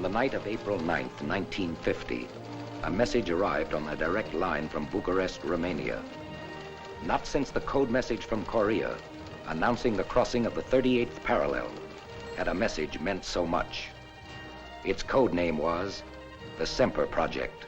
On the night of April 9th, 1950, a message arrived on a direct line from Bucharest, Romania. Not since the code message from Korea, announcing the crossing of the 38th parallel, had a message meant so much. Its code name was the Semper Project.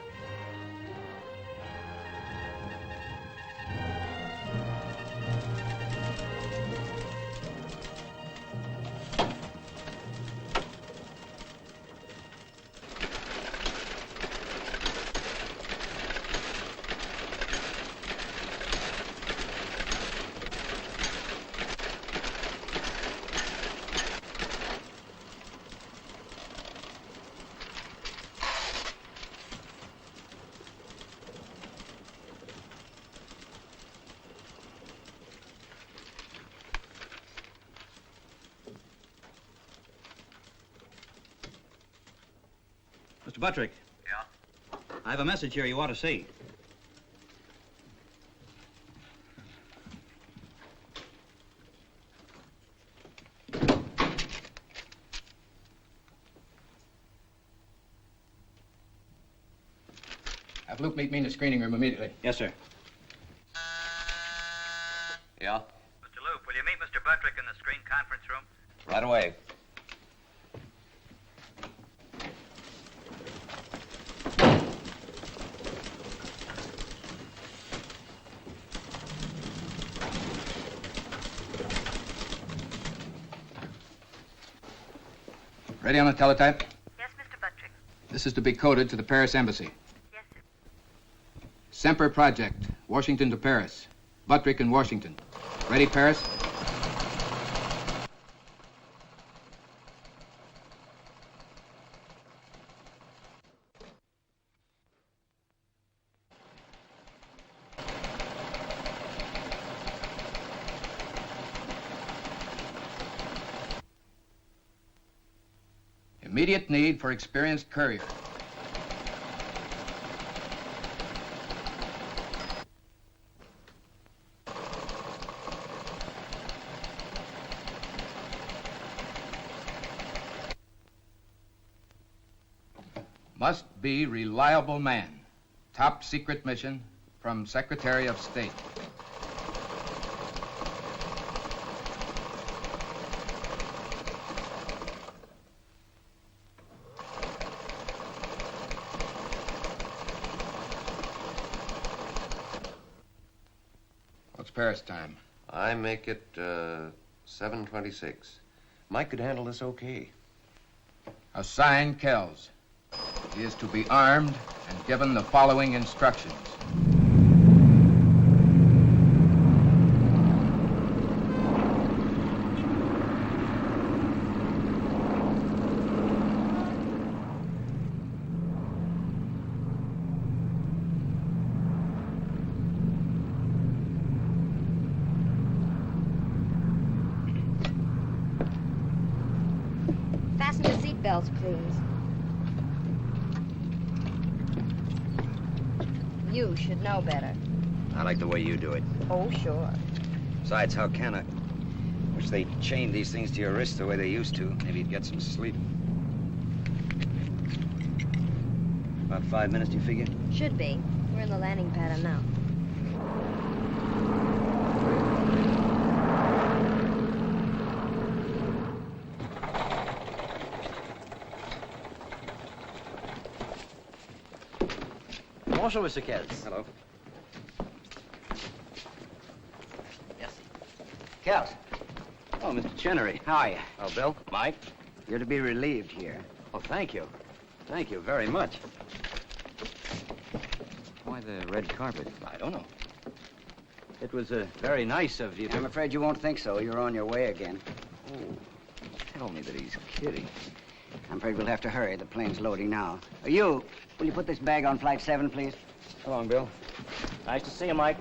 Mr. Buttrick. Yeah? I have a message here you ought to see. Have Luke meet me in the screening room immediately. Yes, sir. Yeah? Mr. Luke, will you meet Mr. Buttrick in the screen conference room? Right away. Ready on the teletype? Yes, Mr. Buttrick. This is to be coded to the Paris Embassy. Yes, sir. Semper Project, Washington to Paris. Buttrick in Washington. Ready, Paris? Immediate need for experienced courier. Must be reliable man. Top secret mission from Secretary of State. What's Paris time? I make it 7:26. Mike could handle this okay. Assign Kells. He is to be armed and given the following instructions. Fasten the seat belts, please. You should know better. I like the way you do it. Oh, sure. Besides, how can I? Wish they chained these things to your wrists the way they used to. Maybe you'd get some sleep. About 5 minutes, do you figure? Should be. We're in the landing pattern now. Bonjour, Mr. Kells. Hello. Yes. Kells. Oh, Mr. Cheyney, how are you? Oh, Bill. Mike? You're to be relieved here. Oh, thank you. Thank you very much. Why the red carpet? I don't know. It was very nice of you to... I'm afraid you won't think so. You're on your way again. Oh, tell me that he's kidding. I'm afraid we'll have to hurry. The plane's loading now. You, will you put this bag on flight 7, please? So long, Bill. Nice to see you, Mike.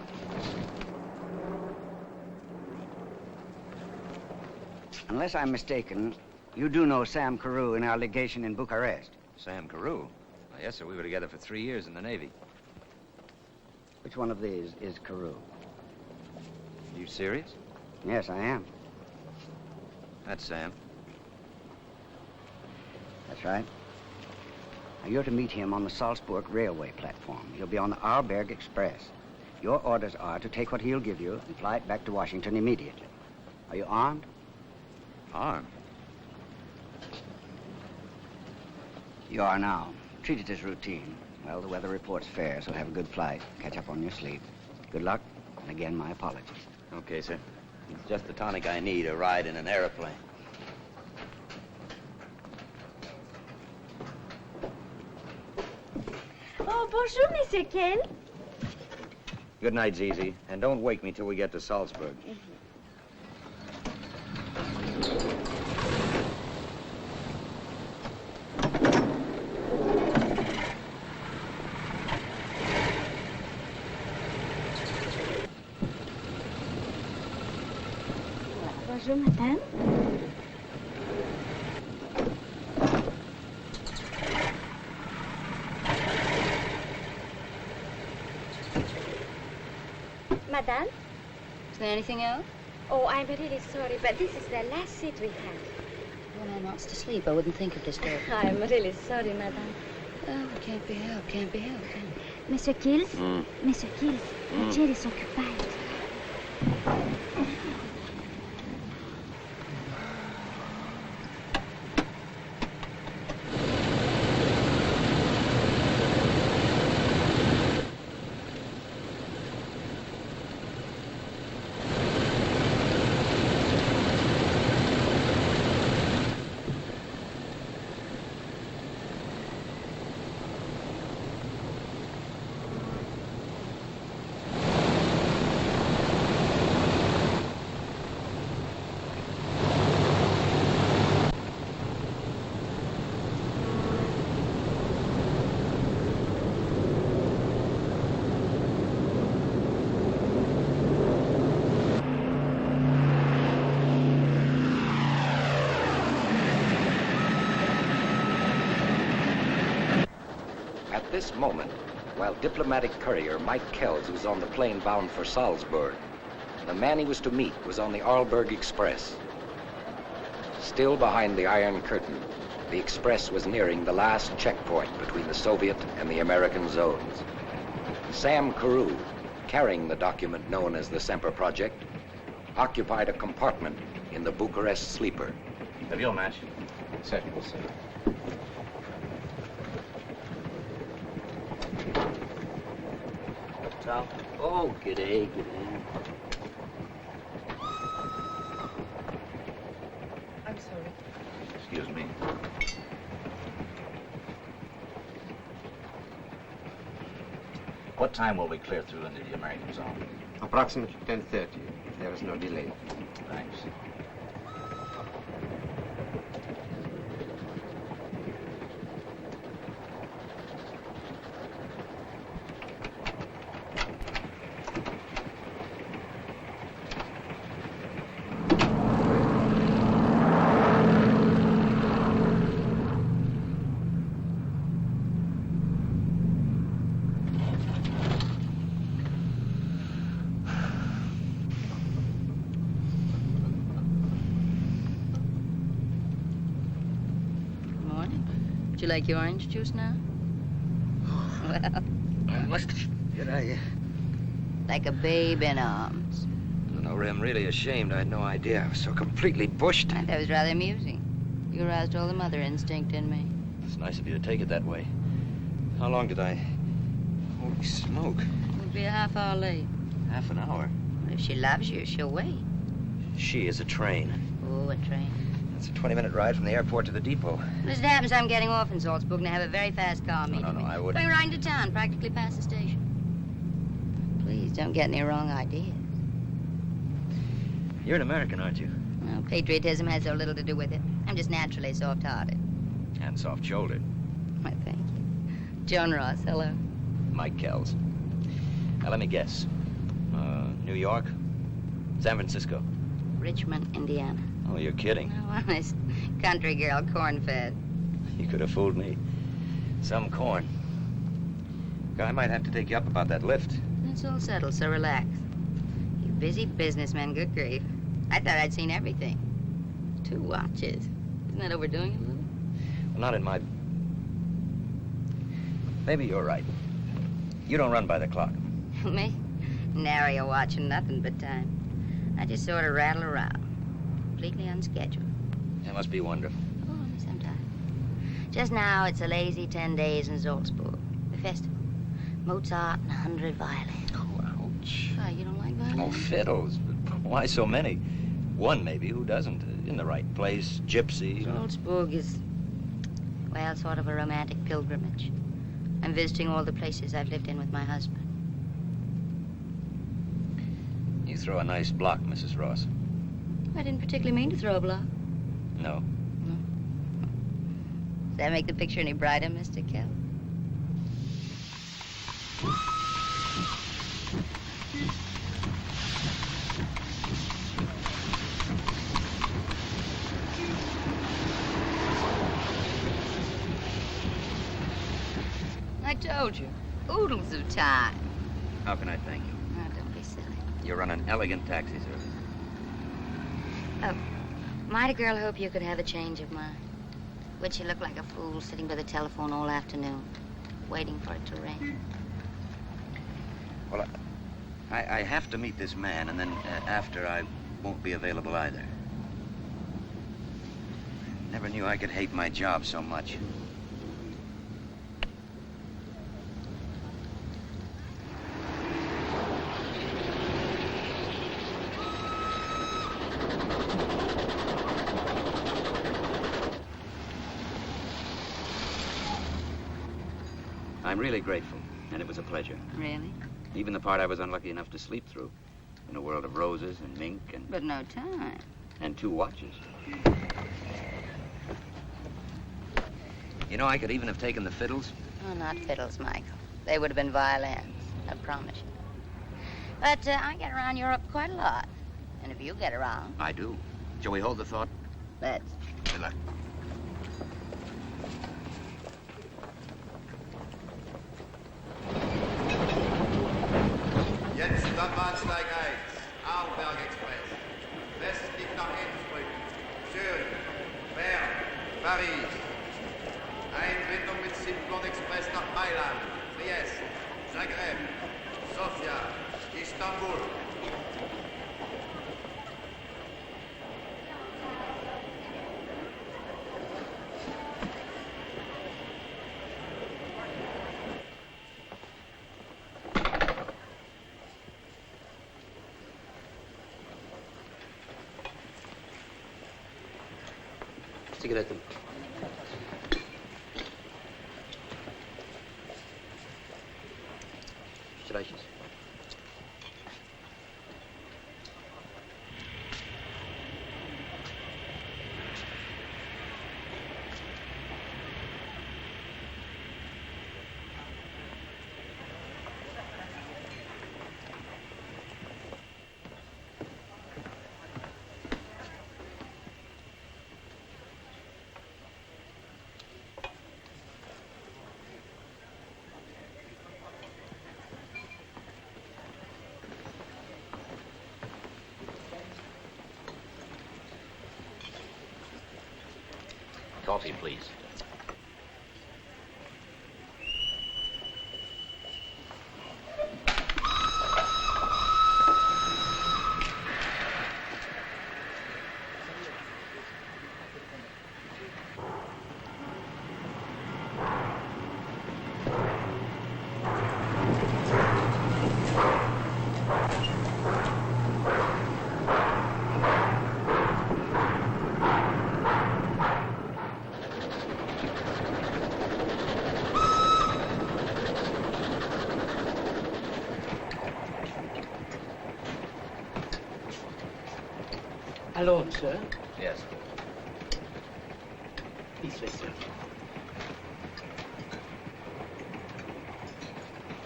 Unless I'm mistaken, you do know Sam Carew in our legation in Bucharest. Sam Carew? Well, yes, sir. We were together for 3 years in the Navy. Which one of these is Carew? You serious? Yes, I am. That's Sam. That's right. Now, you're to meet him on the Salzburg railway platform. He'll be on the Arlberg Express. Your orders are to take what he'll give you and fly it back to Washington immediately. Are you armed? Armed? You are now. Treat it as routine. Well, the weather report's fair, so have a good flight. Catch up on your sleep. Good luck, and again, my apologies. Okay, sir. It's just the tonic I need, a ride in an airplane. Oh, bonjour, Monsieur Ken. Good night, Zizi. And don't wake me till we get to Salzburg. Bonjour, madame. Madame? Is there anything else? Oh, I'm really sorry, but this is the last seat we have. When I wants to sleep, I wouldn't think of disturbing. I'm really sorry, madame. Oh, it can't be helped, can't be helped. Can it? Monsieur Kills? Monsieur Kills, la chair est occupied. At this moment, while diplomatic courier Mike Kells was on the plane bound for Salzburg, the man he was to meet was on the Arlberg Express. Still behind the Iron Curtain, the Express was nearing the last checkpoint between the Soviet and the American zones. Sam Carew, carrying the document known as the Semper Project, occupied a compartment in the Bucharest sleeper. Have your match? Certainly, sir. Oh, g'day, g'day. I'm sorry. Excuse me. What time will we clear through into the American zone? Approximately 10:30, if there is no delay. Thanks. Would you like your orange juice now? Well, Did I? like a babe in arms. No, Ray, I'm really ashamed. I had no idea. I was so completely bushed. I thought it was rather amusing. You aroused all the mother instinct in me. It's nice of you to take it that way. How long did I... Holy smoke. We'll be a half hour late. Half an hour. If she loves you, she'll wait. She is a train. Oh, a train. It's a 20-minute ride from the airport to the depot. As it happens, I'm getting off in Salzburg and I have a very fast car meeting No, me. I wouldn't. Going right into town, practically past the station. Please, don't get any wrong ideas. You're an American, aren't you? Well, patriotism has so little to do with it. I'm just naturally soft-hearted. And soft-shouldered. Why, thank you. Joan Ross, hello. Mike Kells. Now, let me guess. New York? San Francisco? Richmond, Indiana. Oh, you're kidding. No, honest. Country girl, corn-fed. You could have fooled me. Some corn. I might have to take you up about that lift. It's all settled, so relax. You busy businessmen, good grief. I thought I'd seen everything. 2 watches. Isn't that overdoing it a little? Well, not in my... Maybe you're right. You don't run by the clock. Me? Nary a watch and nothing but time. I just sort of rattle around. Completely unscheduled. It must be wonderful. Oh, sometimes. Just now, it's a lazy 10 days in Salzburg. The festival. Mozart and 100 violins. Oh, ouch. Oh, you don't like violins? Oh, fiddles. But why so many? One, maybe. Who doesn't? In the right place. Gypsy. Salzburg is, well, sort of a romantic pilgrimage. I'm visiting all the places I've lived in with my husband. You throw a nice block, Mrs. Ross. I didn't particularly mean to throw a block. No. No. Does that make the picture any brighter, Mr. Kell? I told you. Oodles of time. How can I thank you? Oh, don't be silly. You run an elegant taxi service. Oh, might a girl hope you could have a change of mind? Would she look like a fool sitting by the telephone all afternoon, waiting for it to ring? Well, I have to meet this man, and then after I won't be available either. Never knew I could hate my job so much. I'm really grateful, and it was a pleasure. Really? Even the part I was unlucky enough to sleep through. In a world of roses and mink and... But no time. And 2 watches. You know, I could even have taken the fiddles. Oh, not fiddles, Michael. They would have been violins, I promise you. But I get around Europe quite a lot. And if you get around... I do. Shall we hold the thought? Let's. Good luck. Jetzt am Bahnsteig 1, Arlberg Express. Westlich nach Innsbruck, Zürich, Bern, Paris. Einbindung mit Simplon Express nach Mailand, Trieste, Zagreb, Sofia, Istanbul. Zigaretten. Streiches. Coffee, please. Alone, sir. Yes. This way, sir.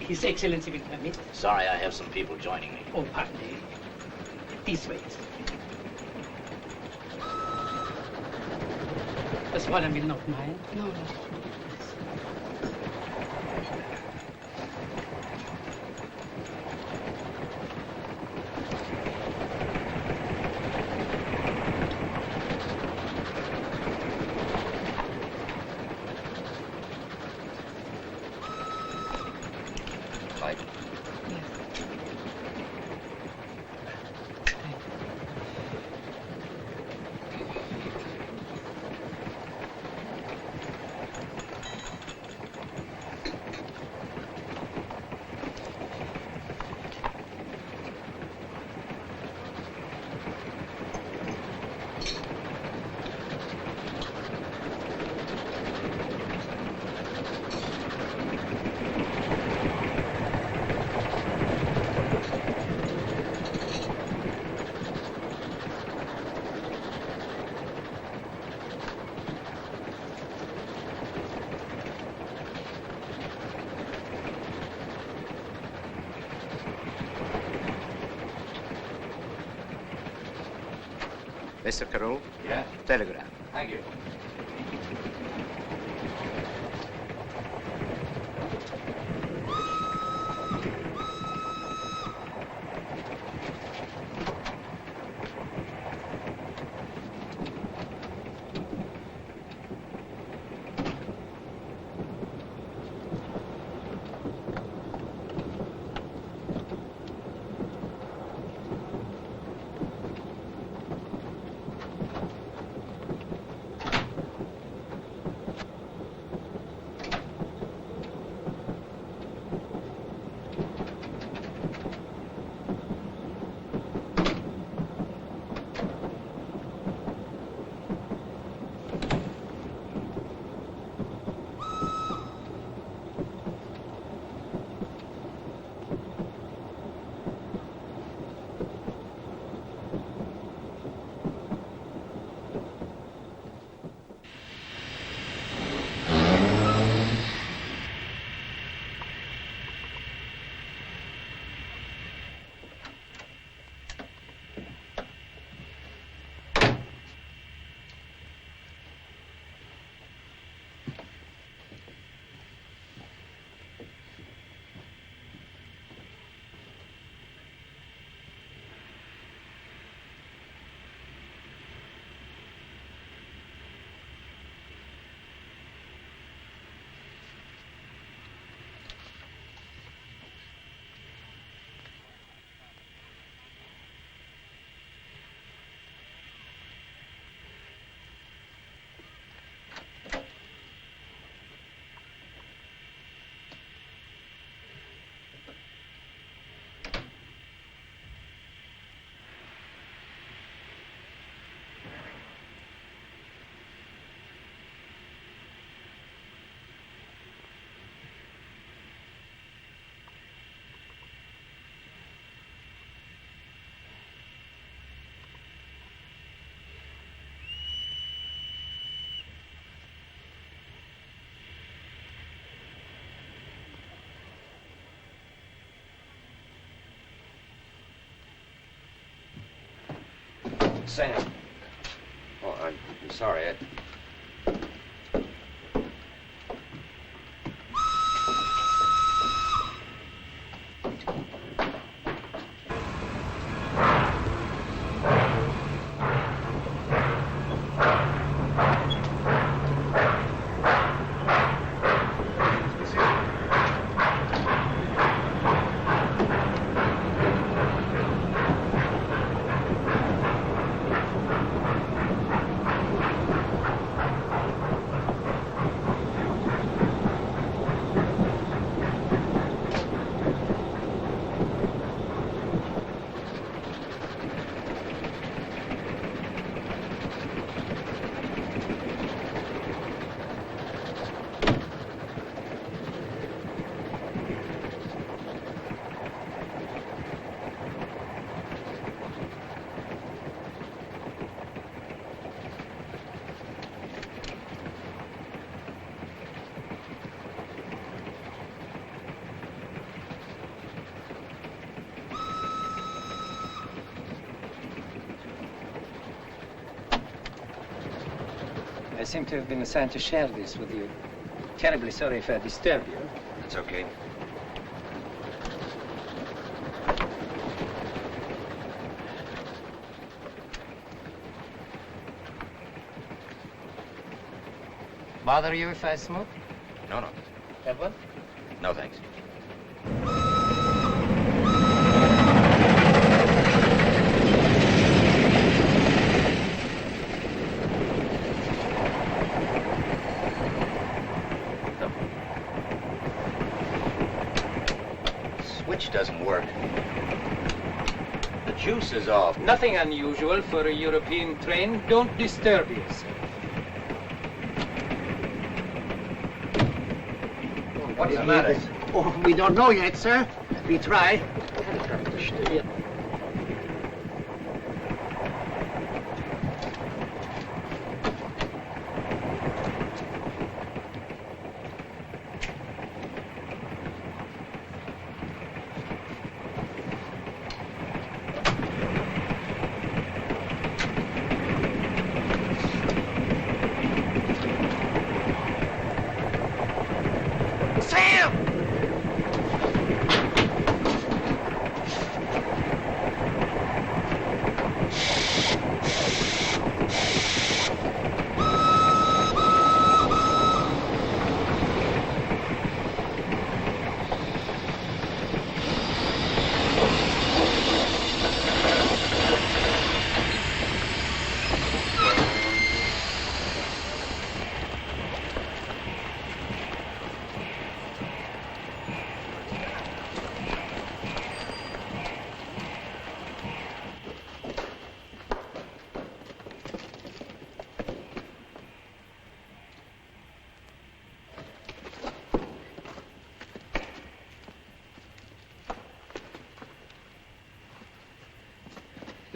His Excellency will permit. Sorry, I have some people joining me. Oh, pardon me. This way. The Swallow will not mind. No. Mr. Carroll? Yes? Telegram. Thank you. Sam. Oh, I'm sorry. I seem to have been assigned to share this with you. Terribly sorry if I disturb you. That's okay. Bother you if I smoke? No, no. Have one? No, thanks. Switch doesn't work. The juice is off. Nothing unusual for a European train. Don't disturb yourself. What's the matter? Oh, we don't know yet, sir. We try.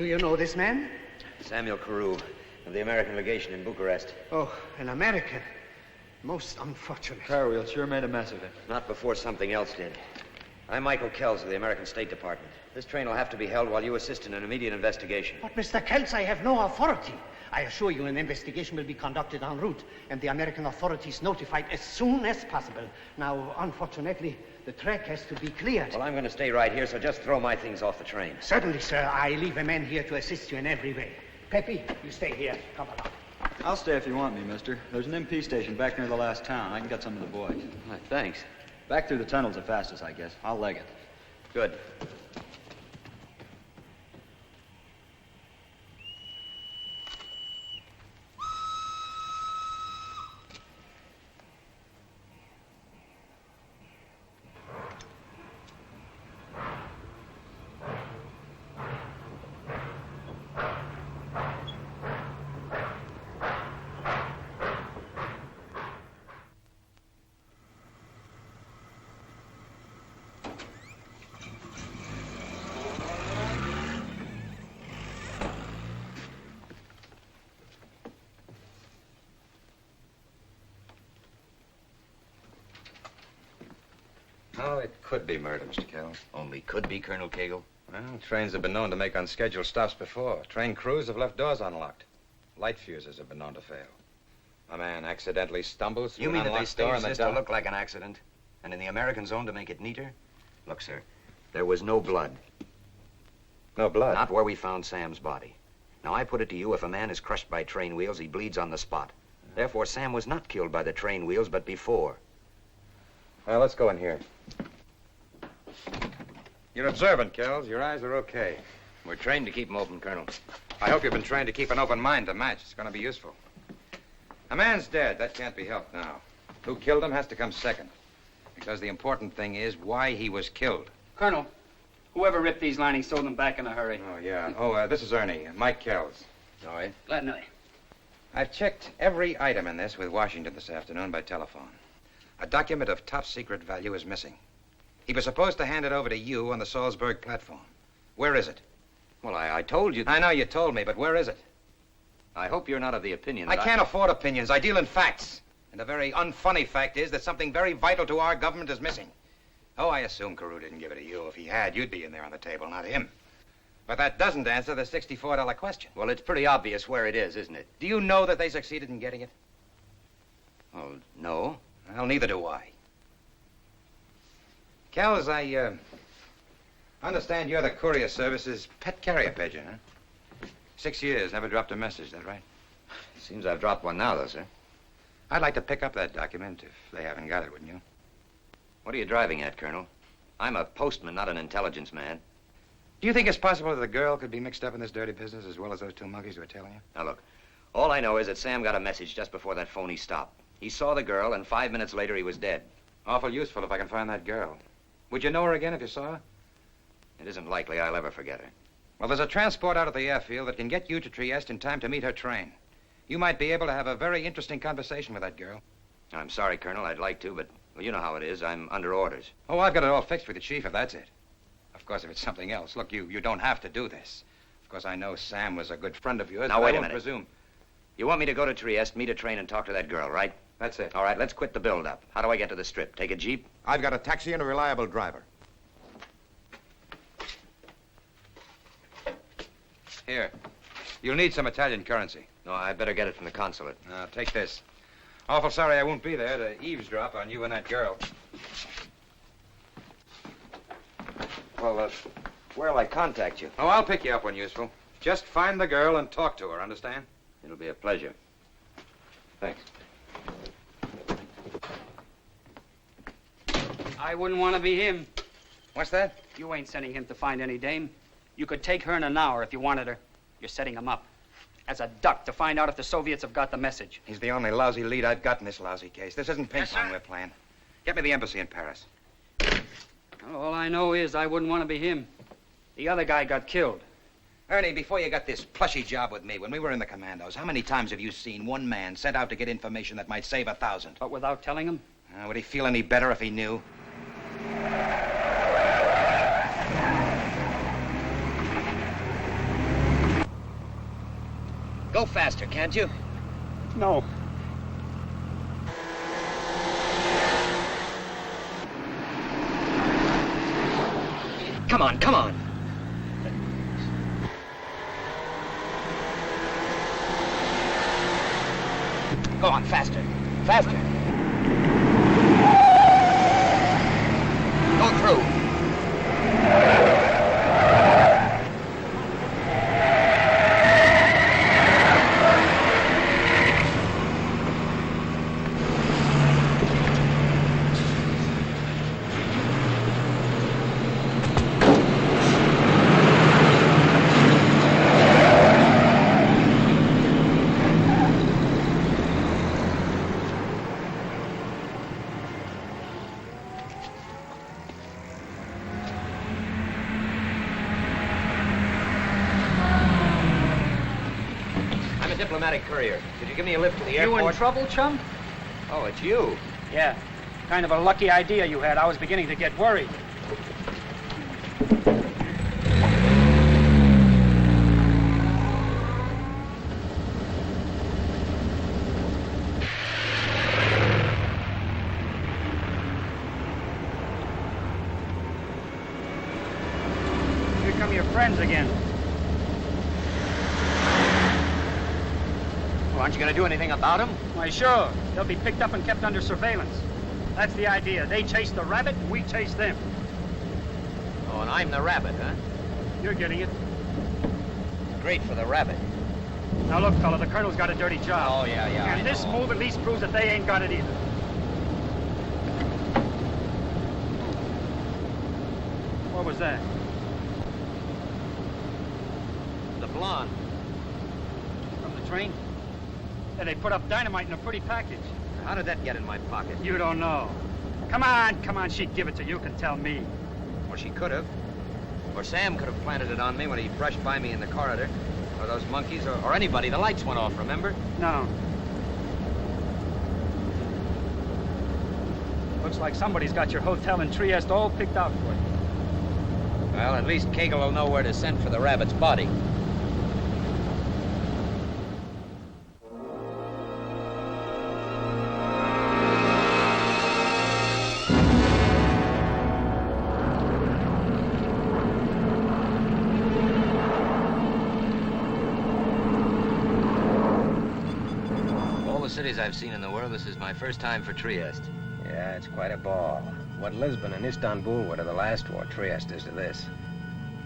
Do you know this man? Samuel Carew, of the American legation in Bucharest. Oh, an American. Most unfortunate. Carwheel sure made a mess of it. Not before something else did. I'm Michael Kells of the American State Department. This train will have to be held while you assist in an immediate investigation. But, Mr. Kells, I have no authority. I assure you an investigation will be conducted en route and the American authorities notified as soon as possible. Now, unfortunately, the track has to be cleared. Well, I'm going to stay right here, so just throw my things off the train. Certainly, sir. I leave a man here to assist you in every way. Peppy, you stay here. Come along. I'll stay if you want me, mister. There's an MP station back near the last town. I can get some of the boys. Well, thanks. Back through the tunnel's the fastest, I guess. I'll leg it. Good. Oh, it could be murder, Mr. Kells. Only could be, Colonel Cagle. Well, trains have been known to make unscheduled stops before. Train crews have left doors unlocked. Light fuses have been known to fail. A man accidentally stumbles through You mean an that they unlocked door staged in this the to dark? look like an accident? And in the American zone to make it neater? Look, sir, there was no blood. No blood? Not where we found Sam's body. Now, I put it to you, if a man is crushed by train wheels, he bleeds on the spot. Therefore, Sam was not killed by the train wheels, but before. Well, let's go in here. You're observant, Kells. Your eyes are okay. We're trained to keep them open, Colonel. I hope you've been trained to keep an open mind to match. It's going to be useful. A man's dead. That can't be helped now. Who killed him has to come second. Because the important thing is why he was killed. Colonel, whoever ripped these linings sold them back in a hurry. Oh, yeah. Oh, this is Ernie. Mike Kells. All right. Glad to know you. I've checked every item in this with Washington this afternoon by telephone. A document of top secret value is missing. He was supposed to hand it over to you on the Salzburg platform. Where is it? Well, I told you. I know you told me, but where is it? I hope you're not of the opinion I that can't afford opinions. I deal in facts. And the very unfunny fact is that something very vital to our government is missing. Oh, I assume Carew didn't give it to you. If he had, you'd be in there on the table, not him. But that doesn't answer the $64 question. Well, it's pretty obvious where it is, isn't it? Do you know that they succeeded in getting it? Well, no. Well, neither do I. Kells, I understand you're the courier service's pet carrier pigeon, huh? 6 years, never dropped a message, is that right? Seems I've dropped one now, though, sir. I'd like to pick up that document if they haven't got it, wouldn't you? What are you driving at, Colonel? I'm a postman, not an intelligence man. Do you think it's possible that the girl could be mixed up in this dirty business as well as those two monkeys who are telling you? Now, look, all I know is that Sam got a message just before that phony stopped. He saw the girl, and 5 minutes later, he was dead. Awful useful if I can find that girl. Would you know her again if you saw her? It isn't likely I'll ever forget her. Well, there's a transport out at the airfield that can get you to Trieste in time to meet her train. You might be able to have a very interesting conversation with that girl. I'm sorry, Colonel. I'd like to, but well, you know how it is. I'm under orders. Oh, I've got it all fixed with the chief, if that's it. Of course, if it's something else. Look, you don't have to do this. Of course, I know Sam was a good friend of yours. Now, but wait I a won't minute. presume. You want me to go to Trieste, meet a train, and talk to that girl, right? That's it. All right, let's quit the build-up. How do I get to the Strip? Take a Jeep? I've got a taxi and a reliable driver. Here. You'll need some Italian currency. No, I better get it from the consulate. Now, take this. Awful sorry I won't be there to eavesdrop on you and that girl. Well, where'll I contact you? Oh, I'll pick you up when useful. Just find the girl and talk to her, understand? It'll be a pleasure. Thanks. I wouldn't want to be him. What's that? You ain't sending him to find any dame. You could take her in an hour if you wanted her. You're setting him up. As a duck to find out if the Soviets have got the message. He's the only lousy lead I've got in this lousy case. This isn't ping pong we're playing. Get me the embassy in Paris. All I know is I wouldn't want to be him. The other guy got killed. Ernie, before you got this plushy job with me, when we were in the commandos, how many times have you seen one man sent out to get information that might save 1,000? But without telling him? Would he feel any better if he knew? Go faster, can't you? No. Come on, come on. Go on, faster. Faster. Go through. Diplomatic courier. Could you give me a lift to the airport? You in trouble, chum? Oh, it's you. Yeah. Kind of a lucky idea you had. I was beginning to get worried. Here come your friends again. Aren't you going to do anything about them? Why, sure. They'll be picked up and kept under surveillance. That's the idea. They chase the rabbit, and we chase them. Oh, and I'm the rabbit, huh? You're getting it. Great for the rabbit. Now, look, fella, the colonel's got a dirty job. Oh, yeah. And this move at least proves that they ain't got it either. What was that? The blonde. From the train? And they put up dynamite in a pretty package. How did that get in my pocket? You don't know. Come on, she'd give it to you. You can tell me. Well, she could have. Or Sam could have planted it on me when he brushed by me in the corridor. Or those monkeys, or anybody. The lights went off, remember? No. Looks like somebody's got your hotel in Trieste all picked out for you. Well, at least Kegel will know where to send for the rabbit's body. Cities I've seen in the world, this is my first time for Trieste. Yeah, it's quite a ball. What Lisbon and Istanbul were to the last war, Trieste is to this.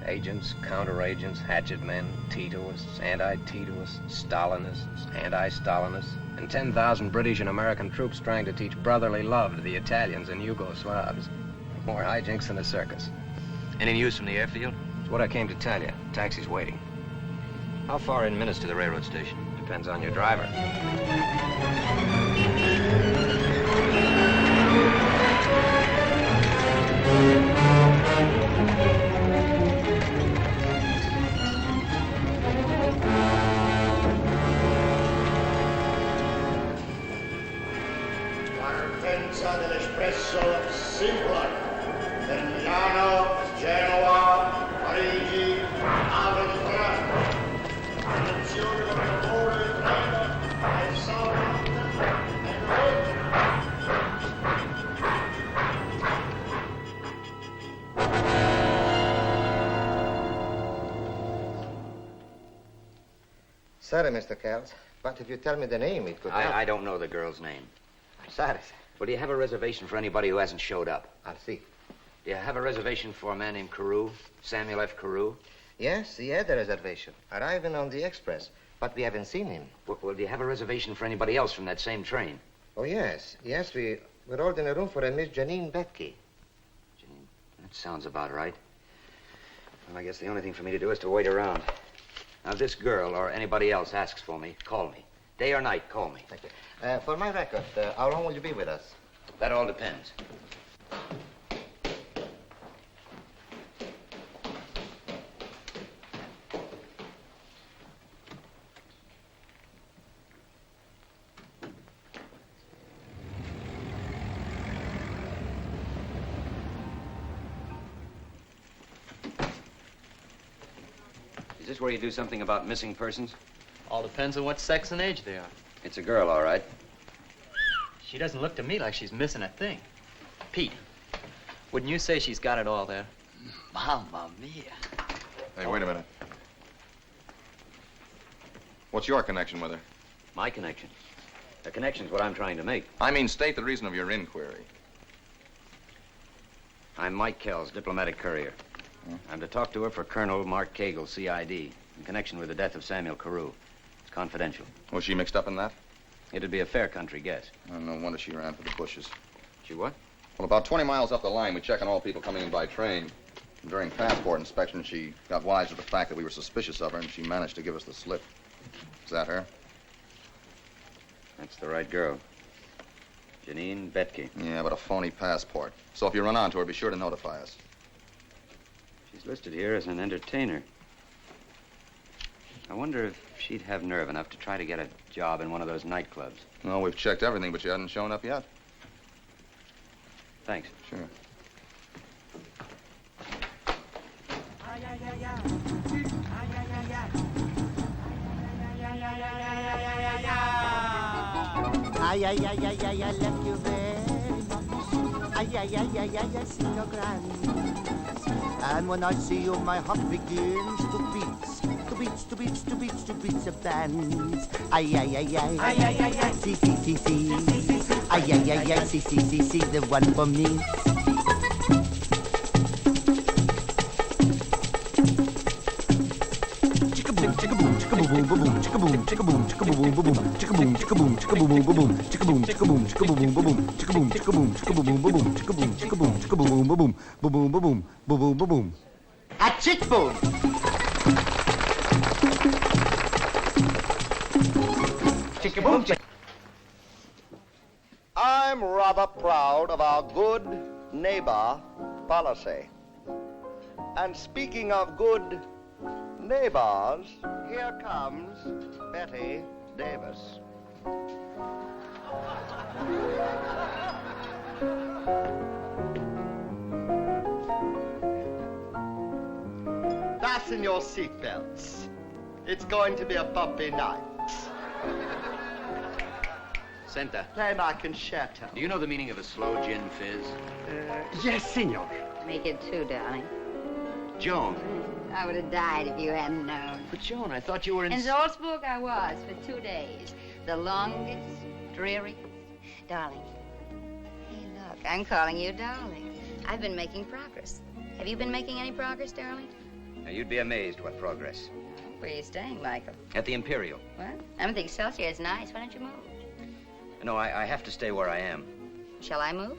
Agents, counter-agents, hatchet men, Titoists, anti-Titoists, Stalinists, anti-Stalinists, and 10,000 British and American troops trying to teach brotherly love to the Italians and Yugoslavs. More hijinks than a circus. Any news from the airfield? It's what I came to tell you. Taxi's waiting. How far in minutes to the railroad station? Depends on your driver. Partenza dell'espresso Simpla per Milano, Genova, Parigi, Havre di France. Attenzione con l'amore, treno, e Southampton, e Roma. Sorry, Mr. Kells, but if you tell me the name, it could help. I don't know the girl's name. Sorry, sir. Well, do you have a reservation for anybody who hasn't showed up? I'll see. Do you have a reservation for a man named Carew? Samuel F. Carew? Yes, he had a reservation. Arriving on the express, but we haven't seen him. Well, do you have a reservation for anybody else from that same train? Oh, yes. Yes, we're holding a room for a Miss Janine Betke. Janine? That sounds about right. Well, I guess the only thing for me to do is to wait around. Now, if this girl or anybody else asks for me, call me. Day or night, call me. Thank you. For my record, how long will you be with us? That all depends. Is this where you do something about missing persons? All depends on what sex and age they are. It's a girl, all right. She doesn't look to me like she's missing a thing. Pete, wouldn't you say she's got it all there? Mamma mia. Hey, wait a minute. What's your connection with her? My connection. The connection's what I'm trying to make. I mean, state the reason of your inquiry. I'm Mike Kells, diplomatic courier. I'm to talk to her for Colonel Mark Cagle, CID, in connection with the death of Samuel Carew. It's confidential. Was she mixed up in that? It'd be a fair country guess. Oh, no wonder she ran for the bushes. She what? Well, about 20 miles up the line, we check on all people coming in by train. And during passport inspection, she got wise to the fact that we were suspicious of her, and she managed to give us the slip. Is that her? That's the right girl. Janine Betke. Yeah, but a phony passport. So if you run onto her, be sure to notify us. She's listed here as an entertainer. I wonder if she'd have nerve enough to try to get a job in one of those nightclubs. No, we've checked everything, but she hasn't shown up yet. Thanks. Sure. Ay, ay, ay, ay, ay, I love you very much. Ay, ay, ay, ay, ay, I see your grand. And when I see you, my heart begins to beat, to beats, to beats, to beats, to beats of bands. Ay, ay, ay, ay, ay, ay, ay, ay, see, see, see, see. Ay, ay, ay, ay, see, see, see, see, the one for me. A chick boom. Chicka boom. I'm rather proud of our good neighbor policy. And speaking of good neighbors, here comes Betty Davis. Fasten your seatbelts. It's going to be a bumpy night. Senta. Play my concerto. Do you know the meaning of a slow gin fizz? Yes, senor. Make it two, darling. Joan. I would have died if you hadn't known. But, Joan, I thought you were in... In Salzburg I was for 2 days. The longest, dreariest. Darling. Hey, look, I'm calling you darling. I've been making progress. Have you been making any progress, darling? Now, you'd be amazed what progress. Where are you staying, Michael? At the Imperial. What? I'm at the Excelsior. It's nice. Why don't you move? No, I have to stay where I am. Shall I move?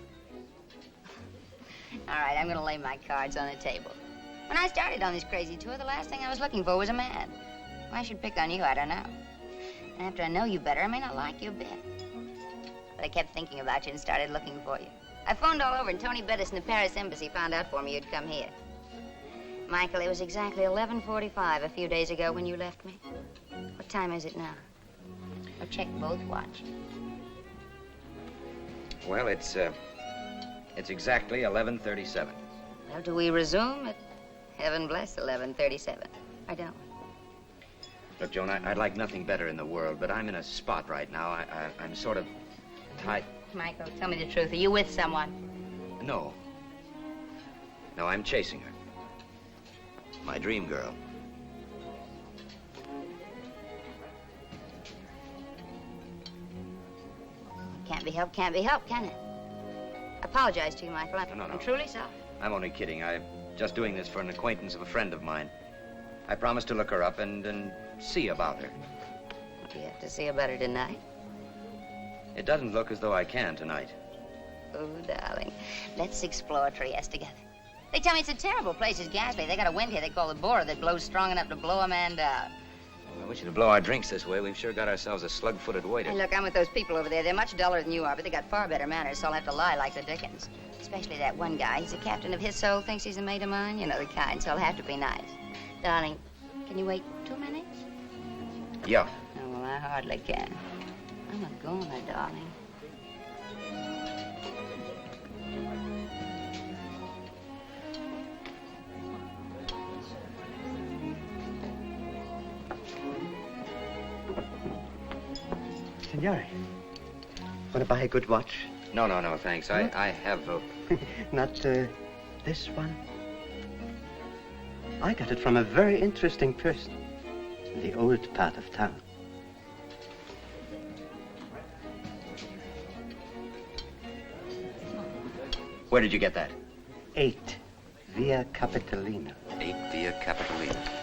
All right, I'm going to lay my cards on the table. When I started on this crazy tour, the last thing I was looking for was a man. Why I should pick on you, I don't know. And after I know you better, I may not like you a bit. But I kept thinking about you and started looking for you. I phoned all over, and Tony Bettis in the Paris embassy found out for me you'd come here. Michael, it was exactly 11:45 a few days ago when you left me. What time is it now? I'll check both watches. Well, it's exactly 11:37. Well, do we resume at heaven bless 11:37? Or don't we? Look, Joan, I'd like nothing better in the world, but I'm in a spot right now. I'm sort of tight. Michael, tell me the truth. Are you with someone? No. No, I'm chasing her. My dream girl. Can't be helped, can it? I apologize to you, Michael. No. I'm truly sorry. I'm only kidding. I'm just doing this for an acquaintance of a friend of mine. I promised to look her up and see about her. Do you have to see about her tonight? It doesn't look as though I can tonight. Oh, darling. Let's explore Trieste together. They tell me it's a terrible place, it's ghastly. They got a wind here they call the Bora that blows strong enough to blow a man down. I wish you to blow our drinks this way. We've sure got ourselves a slug-footed waiter. Hey, look, I'm with those people over there. They're much duller than you are, but they got far better manners, so I'll have to lie like the Dickens. Especially that one guy. He's a captain of his soul, thinks he's a mate of mine. You know the kind, so I'll have to be nice. Darling, can you wait 2 minutes? Yeah. Oh, well, I hardly can. I'm a goner, darling. Signore, want to buy a good watch? No, thanks. I have a... Not this one? I got it from a very interesting person in the old part of town. Where did you get that? 8 Via Capitolina. 8 Via Capitolina.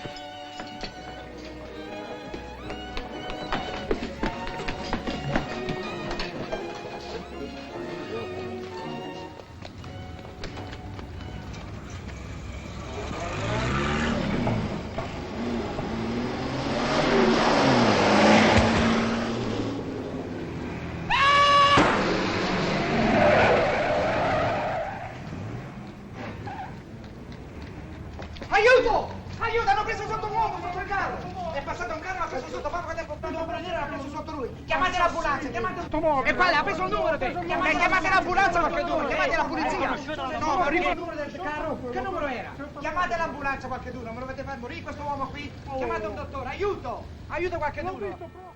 Aiuto! Aiuto! Hanno preso sotto un uomo sotto il carro! È passato un carro, l'ha preso sotto, poco tempo fa. Devo prendere, l'ha preso sotto lui. Chiamate l'ambulanza, chiamate l'automobile. E quale? Ha preso il numero te! Chiamate l'ambulanza qualcheduno, chiamate la polizia! No, ma il numero del carro? Che numero era? Chiamate l'ambulanza qualcheduno, me lo dovete far morire questo uomo qui? Chiamate un dottore, aiuto! Aiuto qualcheduno!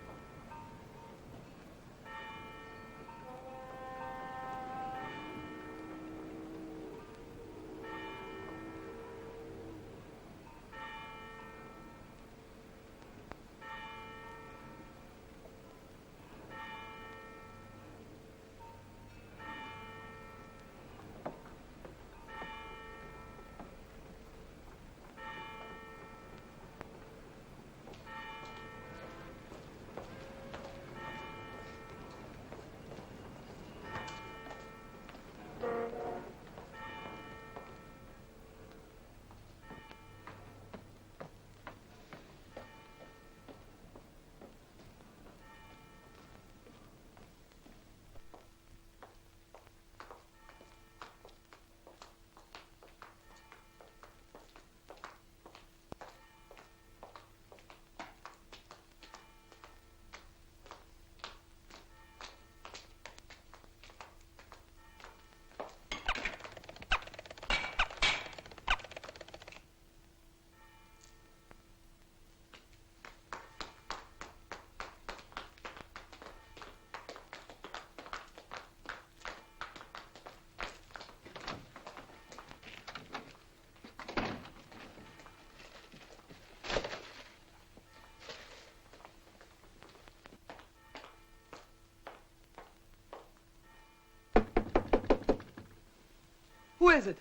Who is it?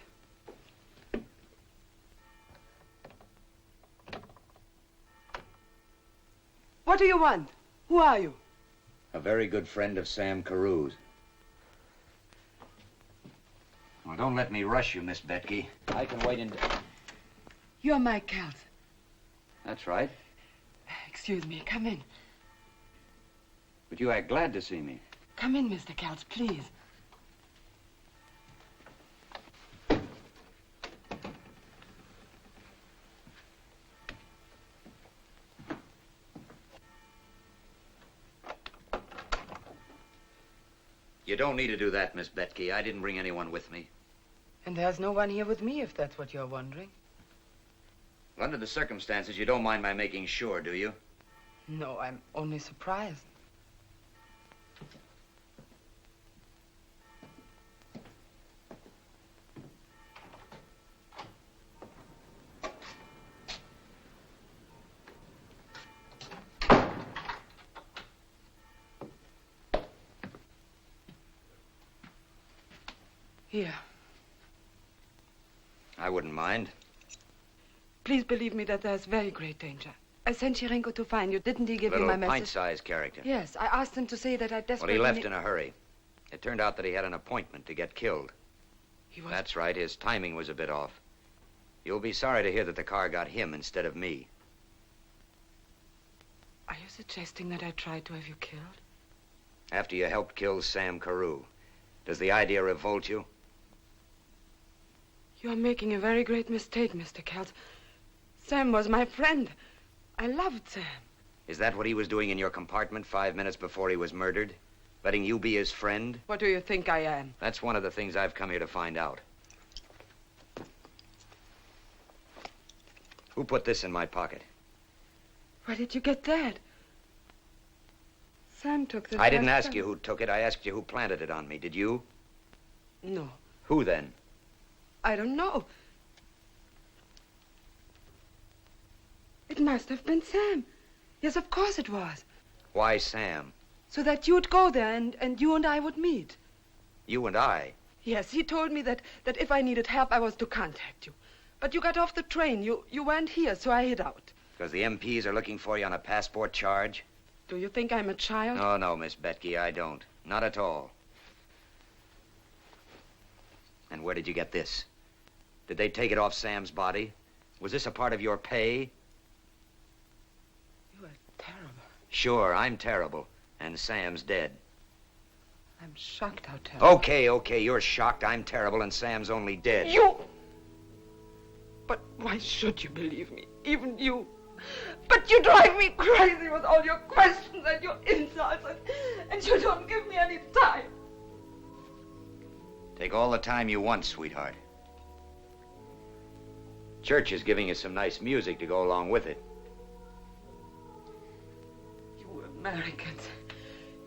What do you want? Who are you? A very good friend of Sam Carew's. Well, don't let me rush you, Miss Betke. I can wait in... You're Mike Kels. That's right. Excuse me, come in. But you act glad to see me. Come in, Mr. Kels, please. You don't need to do that, Miss Betke. I didn't bring anyone with me. And there's no one here with me, if that's what you're wondering. Well, under the circumstances, you don't mind my making sure, do you? No, I'm only surprised. Here. I wouldn't mind. Please believe me that there's very great danger. I sent Cherenko to find you. Didn't he give you my Little message? pint-sized character. Yes, I asked him to say that I desperately... Well, he left in a hurry. It turned out that he had an appointment to get killed. He was... That's right. His timing was a bit off. You'll be sorry to hear that the car got him instead of me. Are you suggesting that I tried to have you killed? After you helped kill Sam Carew. Does the idea revolt you? You're making a very great mistake, Mr. Kels. Sam was my friend. I loved Sam. Is that what he was doing in your compartment 5 minutes before he was murdered? Letting you be his friend? What do you think I am? That's one of the things I've come here to find out. Who put this in my pocket? Where did you get that? Sam took the I didn't shotgun. ask you who took it. I asked you who planted it on me. Did you? No, Who then? I don't know. It must have been Sam. Yes, of course it was. Why Sam? So that you'd go there and you and I would meet. You and I? Yes, he told me that if I needed help, I was to contact you. But you got off the train. You weren't here, so I hid out. Because the MPs are looking for you on a passport charge? Do you think I'm a child? Oh, no, Miss Betke, I don't. Not at all. And where did you get this? Did they take it off Sam's body? Was this a part of your pay? You are terrible. Sure, I'm terrible. And Sam's dead. I'm shocked how terrible. Okay, you're shocked. I'm terrible and Sam's only dead. You! But why should you believe me? Even you. But you drive me crazy with all your questions and your insults, and you don't give me any time. Take all the time you want, sweetheart. Church is giving you some nice music to go along with it. You Americans,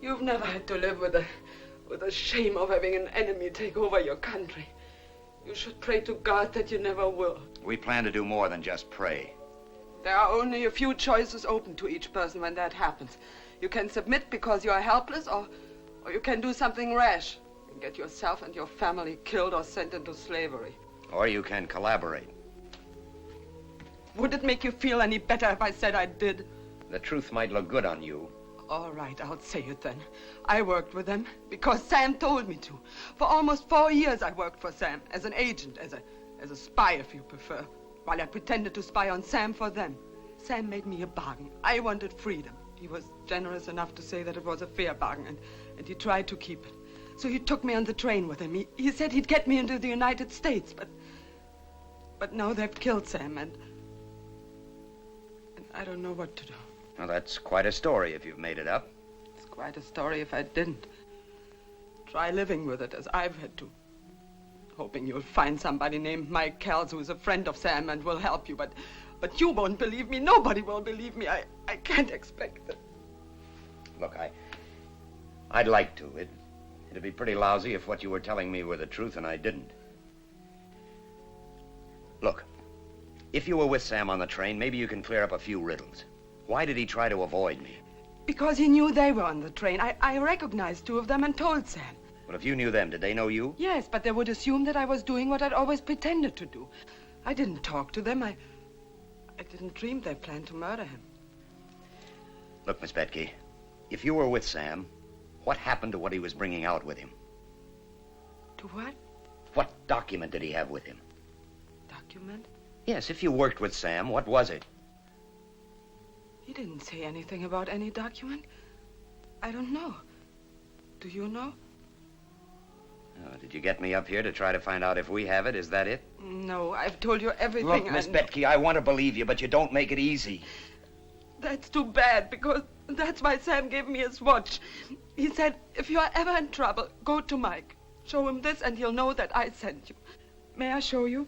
you've never had to live with the shame of having an enemy take over your country. You should pray to God that you never will. We plan to do more than just pray. There are only a few choices open to each person when that happens. You can submit because you are helpless, or you can do something rash and get yourself and your family killed or sent into slavery. Or you can collaborate. Would it make you feel any better if I said I did? The truth might look good on you. All right, I'll say it then. I worked with them because Sam told me to. For almost 4 years I worked for Sam as an agent, as a spy if you prefer, while I pretended to spy on Sam for them. Sam made me a bargain. I wanted freedom. He was generous enough to say that it was a fair bargain, and he tried to keep it. So he took me on the train with him. He said he'd get me into the United States, but now they've killed Sam, and I don't know what to do. Well, that's quite a story if you've made it up. It's quite a story if I didn't. Try living with it as I've had to. Hoping you'll find somebody named Mike Kells who is a friend of Sam and will help you, but you won't believe me. Nobody will believe me. I can't expect it. Look, I'd like to. It'd be pretty lousy if what you were telling me were the truth and I didn't. Look, if you were with Sam on the train, maybe you can clear up a few riddles. Why did he try to avoid me? Because he knew they were on the train. I recognized 2 of them and told Sam. Well, if you knew them, did they know you? Yes, but they would assume that I was doing what I'd always pretended to do. I didn't talk to them. I didn't dream they planned to murder him. Look, Miss Betke, if you were with Sam, what happened to what he was bringing out with him? To what? What document did he have with him? Document? Yes, if you worked with Sam, what was it? He didn't say anything about any document. I don't know. Do you know? Oh, did you get me up here to try to find out if we have it? Is that it? No, I've told you everything. Look, Miss Betke, I want to believe you, but you don't make it easy. That's too bad, because that's why Sam gave me his watch. He said, if you are ever in trouble, go to Mike. Show him this and he'll know that I sent you. May I show you?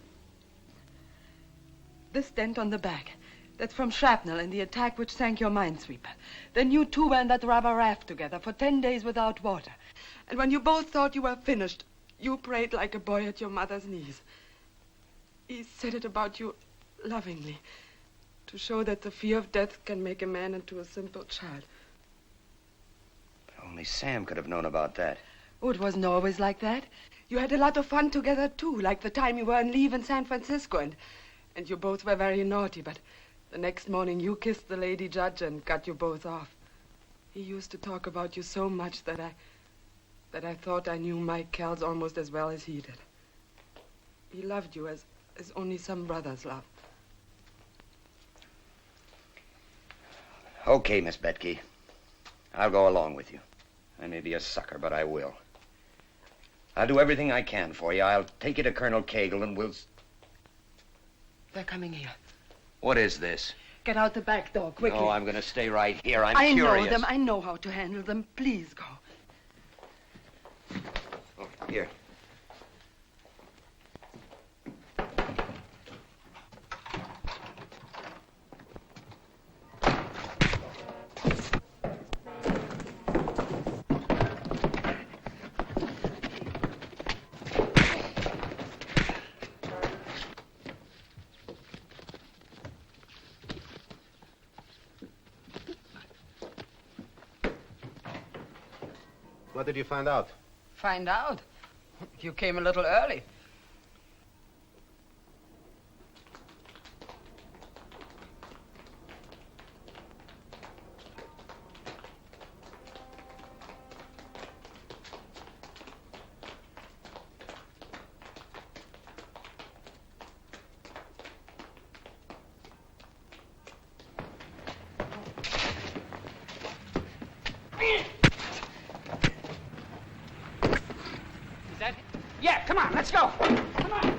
This dent on the back. That's from shrapnel in the attack which sank your minesweeper. Then you 2 were in that rubber raft together for 10 days without water. And when you both thought you were finished, you prayed like a boy at your mother's knees. He said it about you lovingly, to show that the fear of death can make a man into a simple child. But only Sam could have known about that. Oh, it wasn't always like that. You had a lot of fun together, too, like the time you were on leave in San Francisco, and you both were very naughty, but the next morning you kissed the lady judge and got you both off. He used to talk about you so much that I thought I knew Mike Kells almost as well as he did. He loved you as only some brothers love. Okay, Miss Betke. I'll go along with you. I may be a sucker, but I will. I'll do everything I can for you. I'll take you to Colonel Cagle and we'll... They're coming here. What is this? Get out the back door, quickly. No, I'm going to stay right here. I'm I curious. know them. I know how to handle them. Please go. Oh, here. What did you find out? Find out? You came a little early. Yeah, come on, let's go. Come on.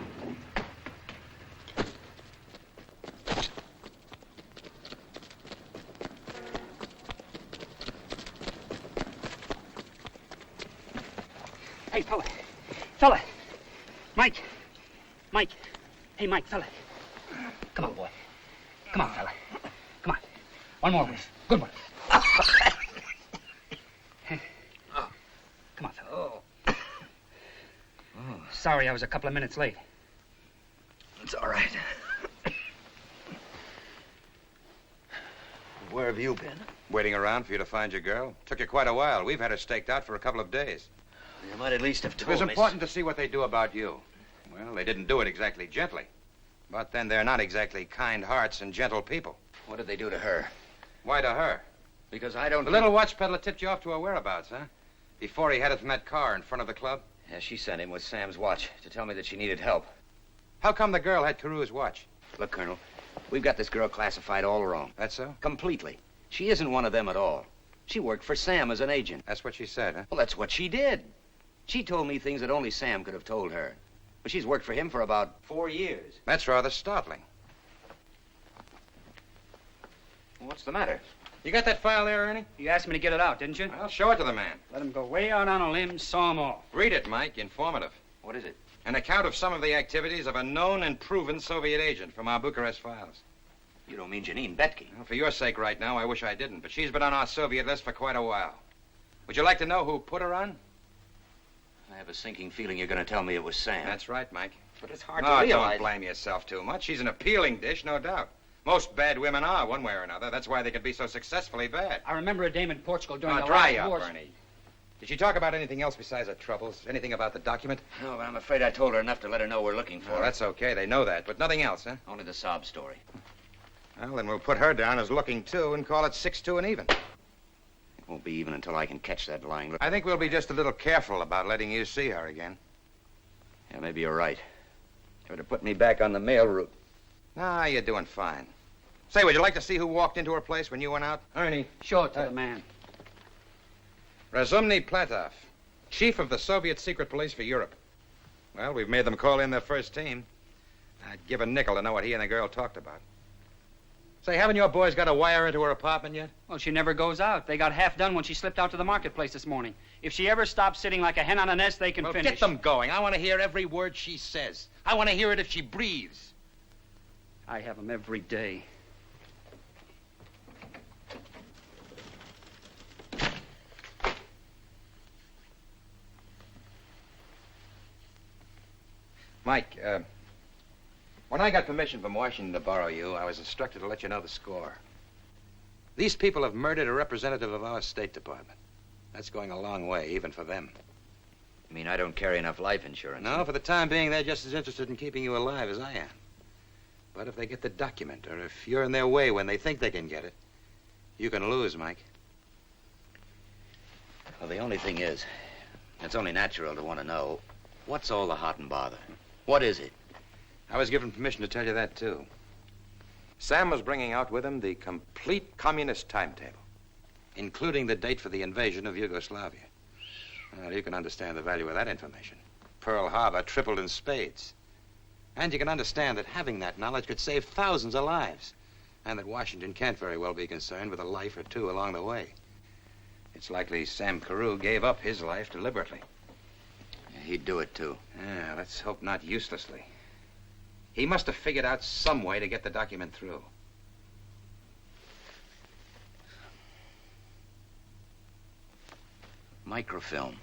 Hey, fella. Mike. Hey, Mike, fella. Come on, boy. Come on, fella. Come on. One more whiff. Good one. Come on, fella. Sorry I was a couple of minutes late. It's all right. Where have you been? Waiting around for you to find your girl. Took you quite a while. We've had her staked out for a couple of days. You might at least have It told was me. important to see what they do about you. Well, they didn't do it exactly gently. But then they're not exactly kind hearts and gentle people. What did they do to her? Why to her? Because I don't... The little watch peddler tipped you off to her whereabouts, huh? Before he headed from that car in front of the club? Yeah, she sent him with Sam's watch to tell me that she needed help. How come the girl had Carew's watch? Look, Colonel, we've got this girl classified all wrong. That's so? Completely. She isn't one of them at all. She worked for Sam as an agent. That's what she said, huh? Well, that's what she did. She told me things that only Sam could have told her. But she's worked for him for about 4 years. That's rather startling. Well, what's the matter? You got that file there, Ernie? You asked me to get it out, didn't you? I'll show it to the man. Let him go way out on a limb, saw him off. Read it, Mike. Informative. What is it? An account of some of the activities of a known and proven Soviet agent from our Bucharest files. You don't mean Janine Betke? Well, for your sake right now, I wish I didn't, but she's been on our Soviet list for quite a while. Would you like to know who put her on? I have a sinking feeling you're going to tell me it was Sam. That's right, Mike. But it's hard No, to realize. don't blame yourself too much. She's an appealing dish, no doubt. Most bad women are, one way or another. That's why they can be so successfully bad. I remember a dame in Portugal during Now, the dry last up, war. Ernie. Did she talk about anything else besides her troubles? Anything about the document? No, but I'm afraid I told her enough to let her know we're looking for Oh, her. that's okay. They know that. But nothing else, huh? Only the sob story. Well, then we'll put her down as looking, too, and call it 6-2 and even. It won't be even until I can catch that lying... I think we'll be just a little careful about letting you see her again. Yeah, maybe you're right. Try to put me back on the mail route. Nah, you're doing fine. Say, would you like to see who walked into her place when you went out? Ernie, show it to the man. Razumny Platov, chief of the Soviet secret police for Europe. Well, we've made them call in their first team. I'd give a nickel to know what he and the girl talked about. Say, haven't your boys got a wire into her apartment yet? Well, she never goes out. They got half done when she slipped out to the marketplace this morning. If she ever stops sitting like a hen on a nest, they can finish. Get them going. I want to hear every word she says. I want to hear it if she breathes. I have them every day. Mike, when I got permission from Washington to borrow you, I was instructed to let you know the score. These people have murdered a representative of our State Department. That's going a long way, even for them. You mean I don't carry enough life insurance? No, for the time being, they're just as interested in keeping you alive as I am. But if they get the document, or if you're in their way when they think they can get it, you can lose, Mike. Well, the only thing is, it's only natural to want to know, what's all the hot and bother? What is it? I was given permission to tell you that, too. Sam was bringing out with him the complete communist timetable, including the date for the invasion of Yugoslavia. Well, you can understand the value of that information. Pearl Harbor tripled in spades. And you can understand that having that knowledge could save thousands of lives, and that Washington can't very well be concerned with a life or two along the way. It's likely Sam Carew gave up his life deliberately. Yeah, he'd do it, too. Yeah, let's hope not uselessly. He must have figured out some way to get the document through. Microfilm.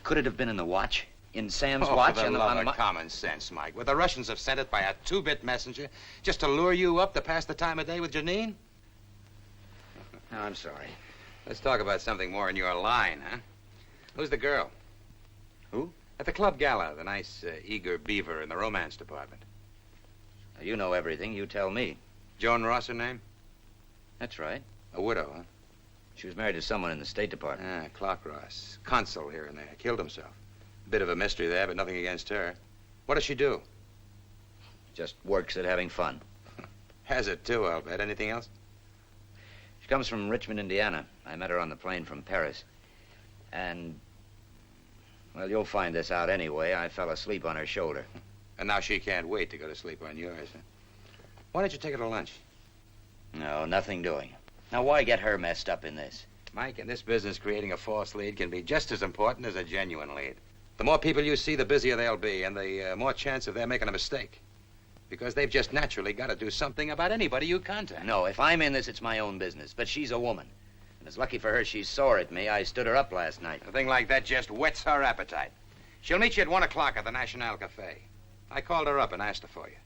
Could it have been in the watch? In Sam's Oh, watch? for the and love of common sense, Mike. Would the Russians have sent it by a 2-bit messenger just to lure you up to pass the time of day with Janine? No, I'm sorry. Let's talk about something more in your line, huh? Who's the girl? Who? At the club gala, the nice, eager beaver in the romance department. Now, you know everything. You tell me. Joan Ross, her name? That's right. A widow, huh? She was married to someone in the State Department. Ah, Clark Ross. Consul here and there. Killed himself. A bit of a mystery there, but nothing against her. What does she do? Just works at having fun. Has it, too, I'll bet. Anything else? She comes from Richmond, Indiana. I met her on the plane from Paris. And, well, you'll find this out anyway. I fell asleep on her shoulder. And now she can't wait to go to sleep on yours, huh? Why don't you take her to lunch? No, nothing doing. Now, why get her messed up in this? Mike, in this business, creating a false lead can be just as important as a genuine lead. The more people you see, the busier they'll be, and the more chance of their making a mistake. Because they've just naturally got to do something about anybody you contact. No, if I'm in this, it's my own business. But she's a woman. And it's lucky for her she's sore at me. I stood her up last night. A thing like that just whets her appetite. She'll meet you at 1 o'clock at the National Cafe. I called her up and asked her for you.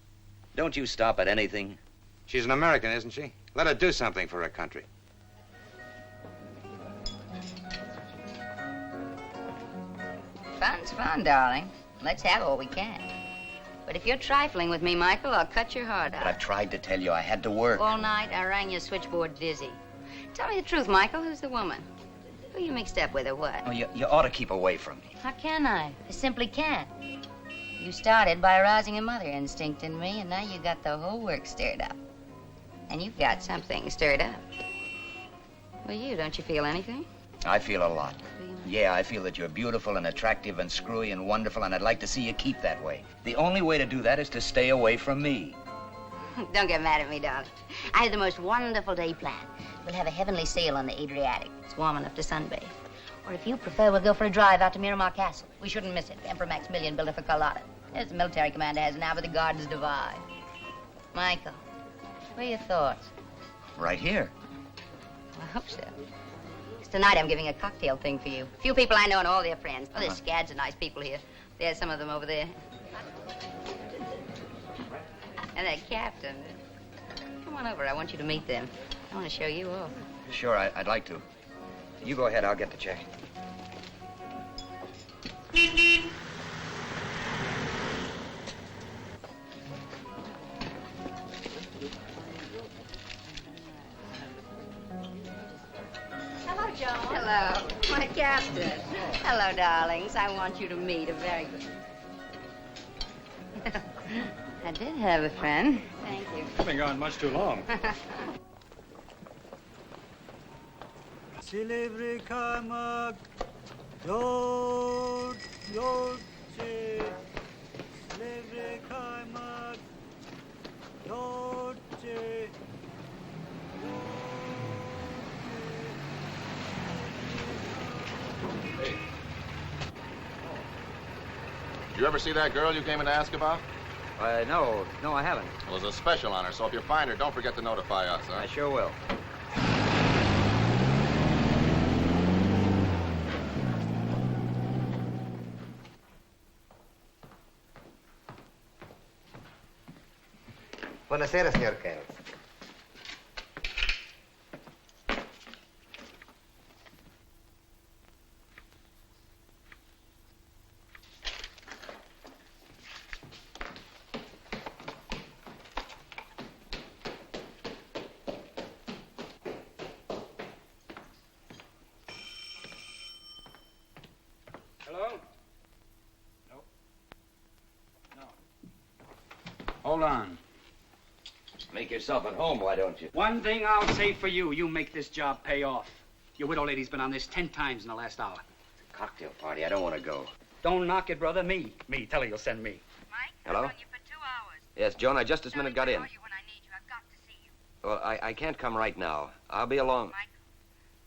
Don't you stop at anything? She's an American, isn't she? Let her do something for her country. Fun's fun, darling. Let's have what we can. But if you're trifling with me, Michael, I'll cut your heart out. But I've tried to tell you I had to work. All night, I rang your switchboard dizzy. Tell me the truth, Michael. Who's the woman? Who you mixed up with or what? Oh, you ought to keep away from me. How can I? I simply can't. You started by arousing a mother instinct in me, and now you got the whole work stirred up. And you've got something stirred up. Well, don't you feel anything? I feel a lot. Yeah, I feel that you're beautiful and attractive and screwy and wonderful, and I'd like to see you keep that way. The only way to do that is to stay away from me. Don't get mad at me, darling. I have the most wonderful day planned. We'll have a heavenly sail on the Adriatic. It's warm enough to sunbathe. Or if you prefer, we'll go for a drive out to Miramar Castle. We shouldn't miss it. Emperor Maximilian built it for Carlotta. As the military commander has now, but the gardens divide. Michael, what are your thoughts? Right here. I hope so. Tonight I'm giving a cocktail thing for you. Few people I know and all their friends. Oh, there's scads of nice people here. There's some of them over there. And that captain. Come on over. I want you to meet them. I want to show you off. Sure, I'd like to. You go ahead. I'll get the check. Hello, Joan. Hello. My captain. Hello, darlings. I want you to meet a very good... I did have a friend. Thank you. You've been gone much too long. Silivri kaymak, yoğurt, yoğurtçı. Silivri kaymak, yoğurtçı. Hey. Did you ever see that girl you came in to ask about? No, I haven't. Well, there's a special on her, so if you find her, don't forget to notify us, huh? I sure will. Buonasera, signor Kells. Hello? No. No. Hold on. Make yourself at home, why don't you? One thing I'll say for you, you make this job pay off. Your widow lady's been on this 10 times in the last hour. Cocktail party, I don't want to go. Don't knock it, brother. Me. Tell her you'll send me. Hello? Yes, Joan, I just this minute got in. Well, I can't come right now. I'll be along.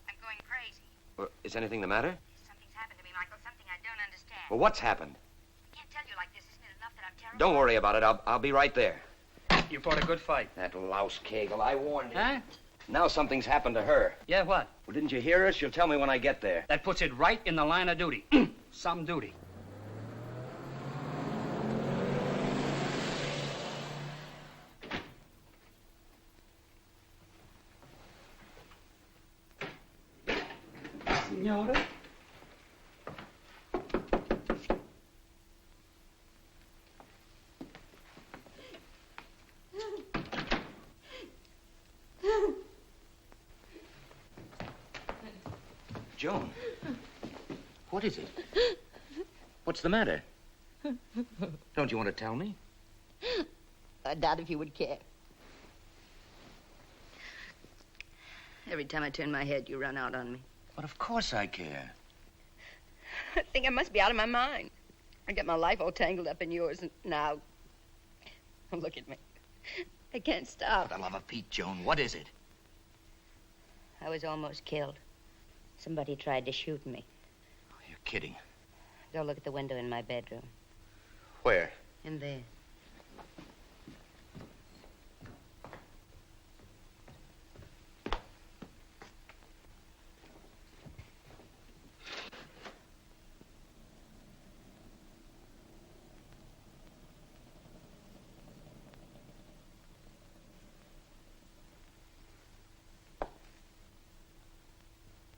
I'm going crazy. Well, is anything the matter? Something's happened to me, Michael. Something I don't understand. Well, what's happened? I can't tell you like this. Isn't it enough that I'm terrible? Don't worry about it. I'll be right there. You fought a good fight. That louse Kegel, I warned you. Huh? Now something's happened to her. Yeah, what? Well, didn't you hear her? She'll tell me when I get there. That puts it right in the line of duty. Some duty. Signore? Joan, what is it? What's the matter? Don't you want to tell me? I doubt if you would care. Every time I turn my head, you run out on me. But of course I care. I think I must be out of my mind. I got my life all tangled up in yours, and now... Oh, look at me. I can't stop. For the love of Pete, Joan, what is it? I was almost killed. Somebody tried to shoot me. Oh, you're kidding. Go look at the window in my bedroom. Where? In there.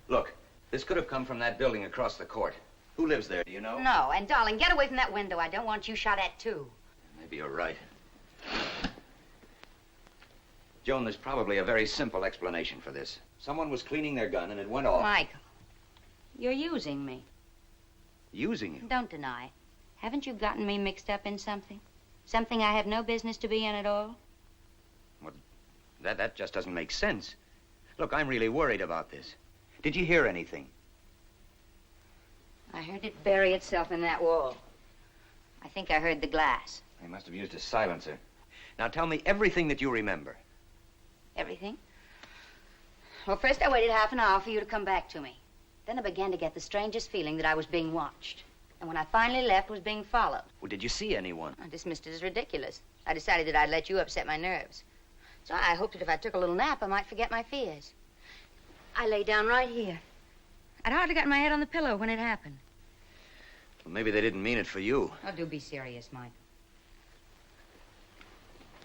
Look, this could have come from that building across the court. Who lives there, do you know? No, and darling, get away from that window. I don't want you shot at, too. Maybe you're right. Joan, there's probably a very simple explanation for this. Someone was cleaning their gun and it went off. Michael, you're using me. Using you? Don't deny it. Haven't you gotten me mixed up in something? Something I have no business to be in at all? Well, that just doesn't make sense. Look, I'm really worried about this. Did you hear anything? I heard it bury itself in that wall. I think I heard the glass. They must have used a silencer. Now tell me everything that you remember. Everything? Well, first I waited half an hour for you to come back to me. Then I began to get the strangest feeling that I was being watched. And when I finally left, was being followed. Well, did you see anyone? I dismissed it as ridiculous. I decided that I'd let you upset my nerves. So I hoped that if I took a little nap, I might forget my fears. I lay down right here. I'd hardly got my head on the pillow when it happened. Well, maybe they didn't mean it for you. Oh, do be serious, Michael.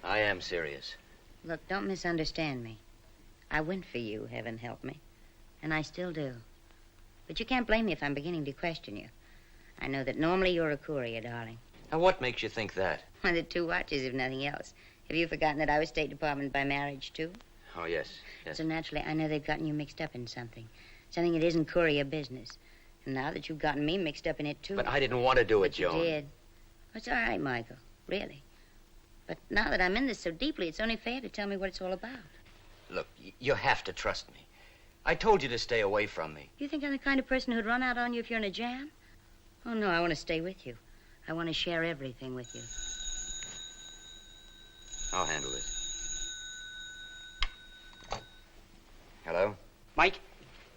I am serious. Look, don't misunderstand me. I went for you, heaven help me. And I still do. But you can't blame me if I'm beginning to question you. I know that normally you're a courier, darling. Now, what makes you think that? Well, the 2 watches, if nothing else. Have you forgotten that I was State Department by marriage, too? Oh, yes, yes. So naturally, I know they've gotten you mixed up in something. Something that isn't courier business. And now that you've gotten me mixed up in it, too... But I didn't want to do it, Joan. You did. Well, it's all right, Michael. Really. But now that I'm in this so deeply, it's only fair to tell me what it's all about. Look, you have to trust me. I told you to stay away from me. You think I'm the kind of person who'd run out on you if you're in a jam? Oh, no, I want to stay with you. I want to share everything with you. I'll handle this. Hello? Mike,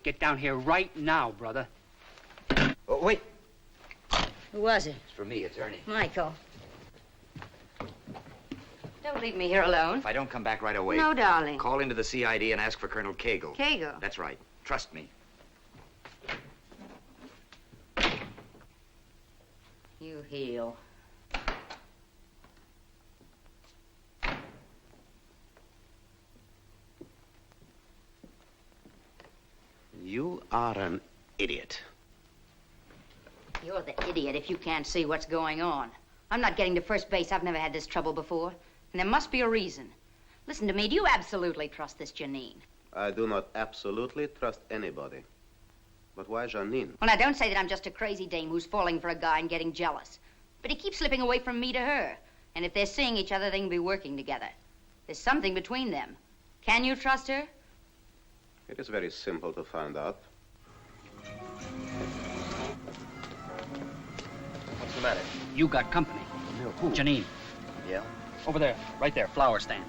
get down here right now, brother. Oh, wait. Who was it? It's for me. It's Ernie. Michael. Don't leave me here alone. If I don't come back right away... No, darling. Call into the CID and ask for Colonel Cagle. Cagle? That's right. Trust me. You heal. You are an idiot. You're the idiot if you can't see what's going on. I'm not getting to first base. I've never had this trouble before. And there must be a reason. Listen to me. Do you absolutely trust this Janine? I do not absolutely trust anybody. But why Janine? Well, now, don't say that I'm just a crazy dame who's falling for a guy and getting jealous. But he keeps slipping away from me to her. And if they're seeing each other, they can be working together. There's something between them. Can you trust her? It is very simple to find out. What's the matter? You got company. No, who? Janine. Yeah? Over there, right there, flower stand.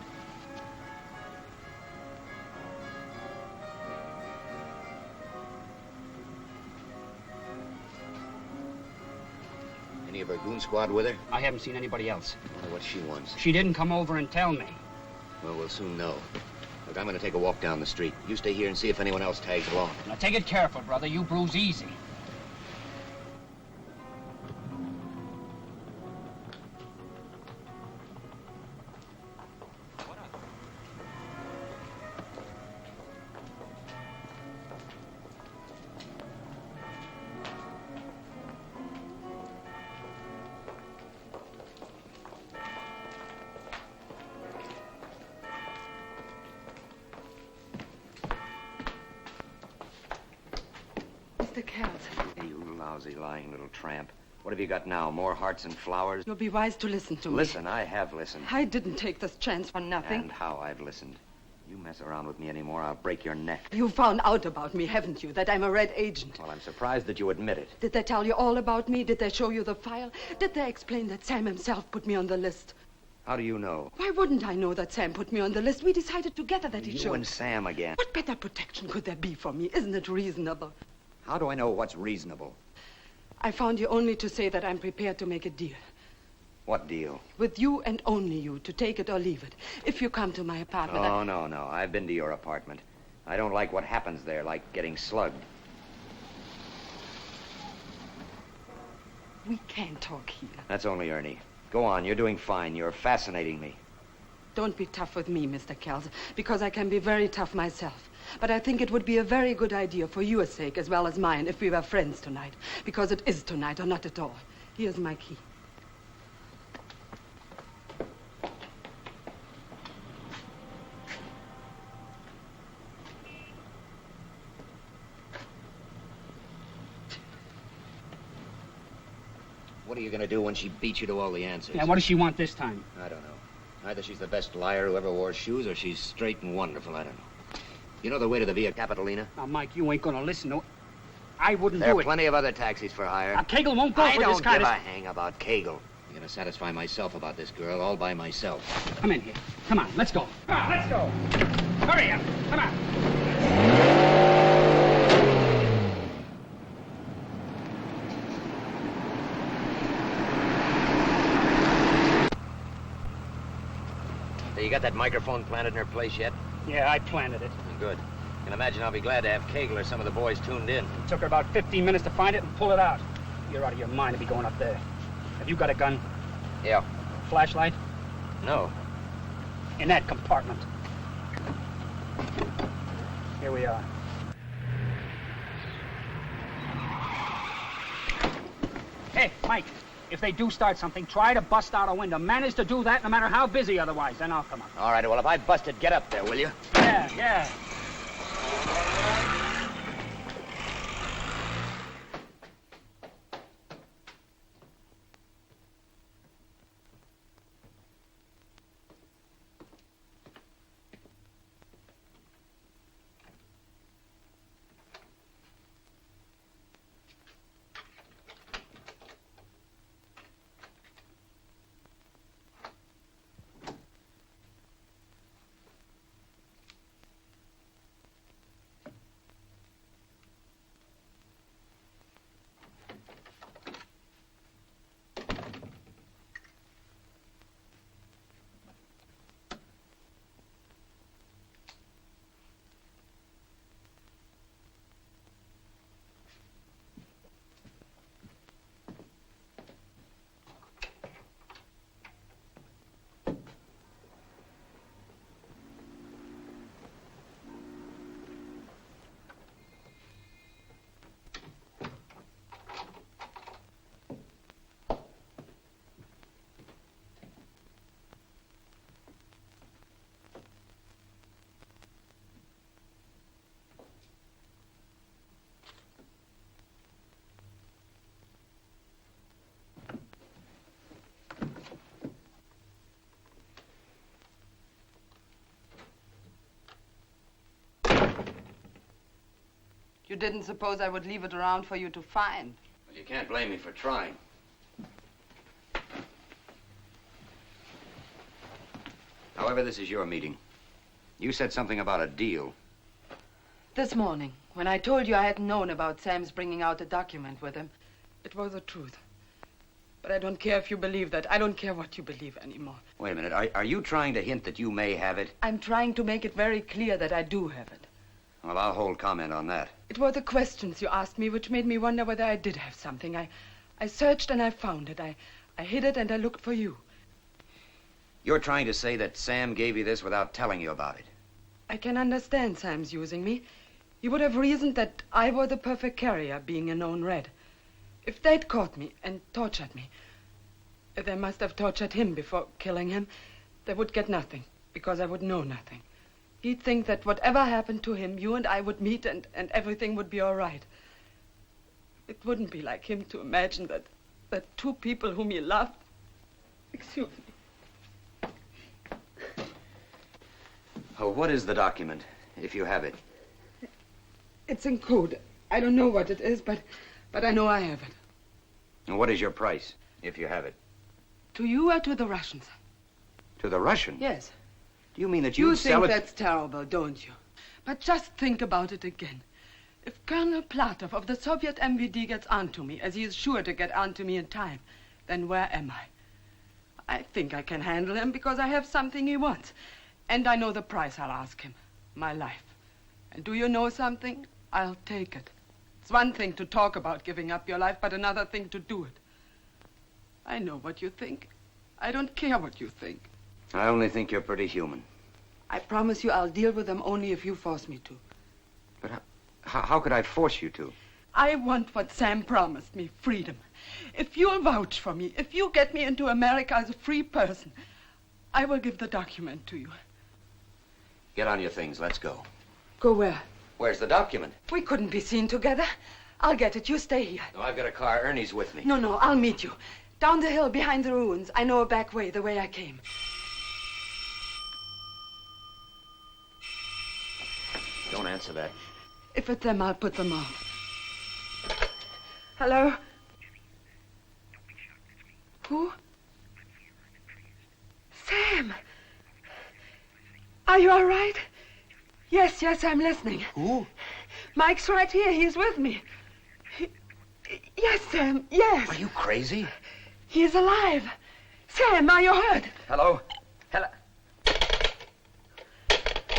Any of her goon squad with her? I haven't seen anybody else. I wonder what she wants. She didn't come over and tell me. Well, we'll soon know. Look, I'm going to take a walk down the street. You stay here and see if anyone else tags along. Now, take it careful, brother. You bruise easy. Lousy, lying little tramp. What have you got now? More hearts and flowers? You'll be wise to listen to me. Listen, I have listened. I didn't take this chance for nothing. And how I've listened. You mess around with me anymore, I'll break your neck. You found out about me, haven't you? That I'm a red agent. Well, I'm surprised that you admit it. Did they tell you all about me? Did they show you the file? Did they explain that Sam himself put me on the list? How do you know? Why wouldn't I know that Sam put me on the list? We decided together that he should. You and Sam again. What better protection could there be for me? Isn't it reasonable? How do I know what's reasonable? I found you only to say that I'm prepared to make a deal. What deal? With you and only you, to take it or leave it. If you come to my apartment, Oh, no. I've been to your apartment. I don't like what happens there, like getting slugged. We can't talk here. That's only Ernie. Go on, you're doing fine. You're fascinating me. Don't be tough with me, Mr. Kells, because I can be very tough myself. But I think it would be a very good idea for your sake as well as mine if we were friends tonight. Because it is tonight or not at all. Here's my key. What are you going to do when she beats you to all the answers? Yeah, what does she want this time? I don't know. Either she's the best liar who ever wore shoes, or she's straight and wonderful. I don't know. You know the way to the Via Capitolina? Now, Mike, you ain't gonna listen to... I wouldn't There do are it. plenty of other taxis for hire. Now, Kegel won't go for this kind I don't of... give a hang about Kegel. I'm going to satisfy myself about this girl all by myself. Come in here. Come on, let's go. Come on, let's go. Hurry up. Come on. So you got that microphone planted in her place yet? Yeah, I planted it. Good. I can imagine I'll be glad to have Kegel or some of the boys tuned in. It took her about 15 minutes to find it and pull it out. You're out of your mind to be going up there. Have you got a gun? Yeah. Flashlight? No. In that compartment. Here we are. Hey, Mike, if they do start something, try to bust out a window. Manage to do that no matter how busy otherwise, then I'll come up. All right, well, if I busted, get up there, will you? Yeah. You didn't suppose I would leave it around for you to find. Well, you can't blame me for trying. However, this is your meeting. You said something about a deal. This morning, when I told you I hadn't known about Sam's bringing out a document with him, it was the truth. But I don't care if you believe that. I don't care what you believe anymore. Wait a minute. Are you trying to hint that you may have it? I'm trying to make it very clear that I do have it. Well, I'll hold comment on that. It were the questions you asked me which made me wonder whether I did have something. I searched and I found it. I hid it and I looked for you. You're trying to say that Sam gave you this without telling you about it. I can understand Sam's using me. He would have reasoned that I were the perfect carrier, being a known red. If they'd caught me and tortured me, they must have tortured him before killing him. They would get nothing, because I would know nothing. He'd think that whatever happened to him, you and I would meet and everything would be all right. It wouldn't be like him to imagine that two people whom he loved... Excuse me. Oh, what is the document, if you have it? It's in code. I don't know what it is, but I know I have it. And what is your price, if you have it? To you or to the Russians? To the Russian? Yes. Do you mean that You you'd sell think it? that's terrible, don't you? But just think about it again. If Colonel Platov of the Soviet MVD gets onto me, as he is sure to get onto me in time, then where am I? I think I can handle him because I have something he wants. And I know the price I'll ask him. My life. And do you know something? I'll take it. It's one thing to talk about giving up your life, but another thing to do it. I know what you think. I don't care what you think. I only think you're pretty human. I promise you I'll deal with them only if you force me to. But how could I force you to? I want what Sam promised me, freedom. If you'll vouch for me, if you get me into America as a free person, I will give the document to you. Get on your things. Let's go. Go where? Where's the document? We couldn't be seen together. I'll get it. You stay here. No, I've got a car. Ernie's with me. No, I'll meet you. Down the hill behind the ruins. I know a back way, the way I came. Don't answer that. If it's them, I'll put them on. Hello? Who? Sam! Are you all right? Yes, I'm listening. Who? Mike's right here. He's with me. Yes, Sam, yes. Are you crazy? He is alive. Sam, are you hurt? Hello?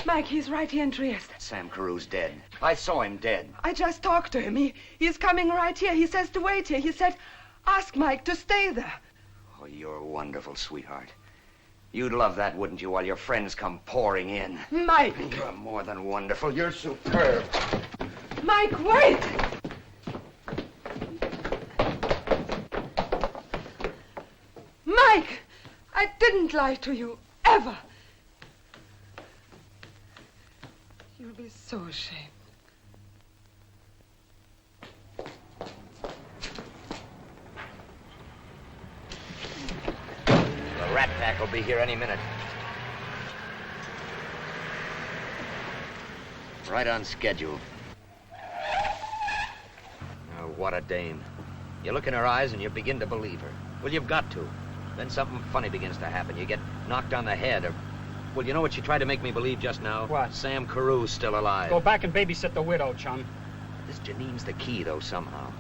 Mike, he's right here in Trieste. Sam Carew's dead. I saw him dead. I just talked to him. He's coming right here. He says to wait here. He said, ask Mike to stay there. Oh, you're wonderful, sweetheart. You'd love that, wouldn't you, while your friends come pouring in? Mike! You're more than wonderful. You're superb. Mike, wait! Mike! I didn't lie to you, ever. You'll be so ashamed. The Rat Pack will be here any minute. Right on schedule. Oh, what a dame. You look in her eyes and you begin to believe her. Well, you've got to. Then something funny begins to happen. You get knocked on the head or... Well, you know what she tried to make me believe just now? What? Sam Carew's still alive. Go back and babysit the widow, chum. This Janine's the key, though, somehow.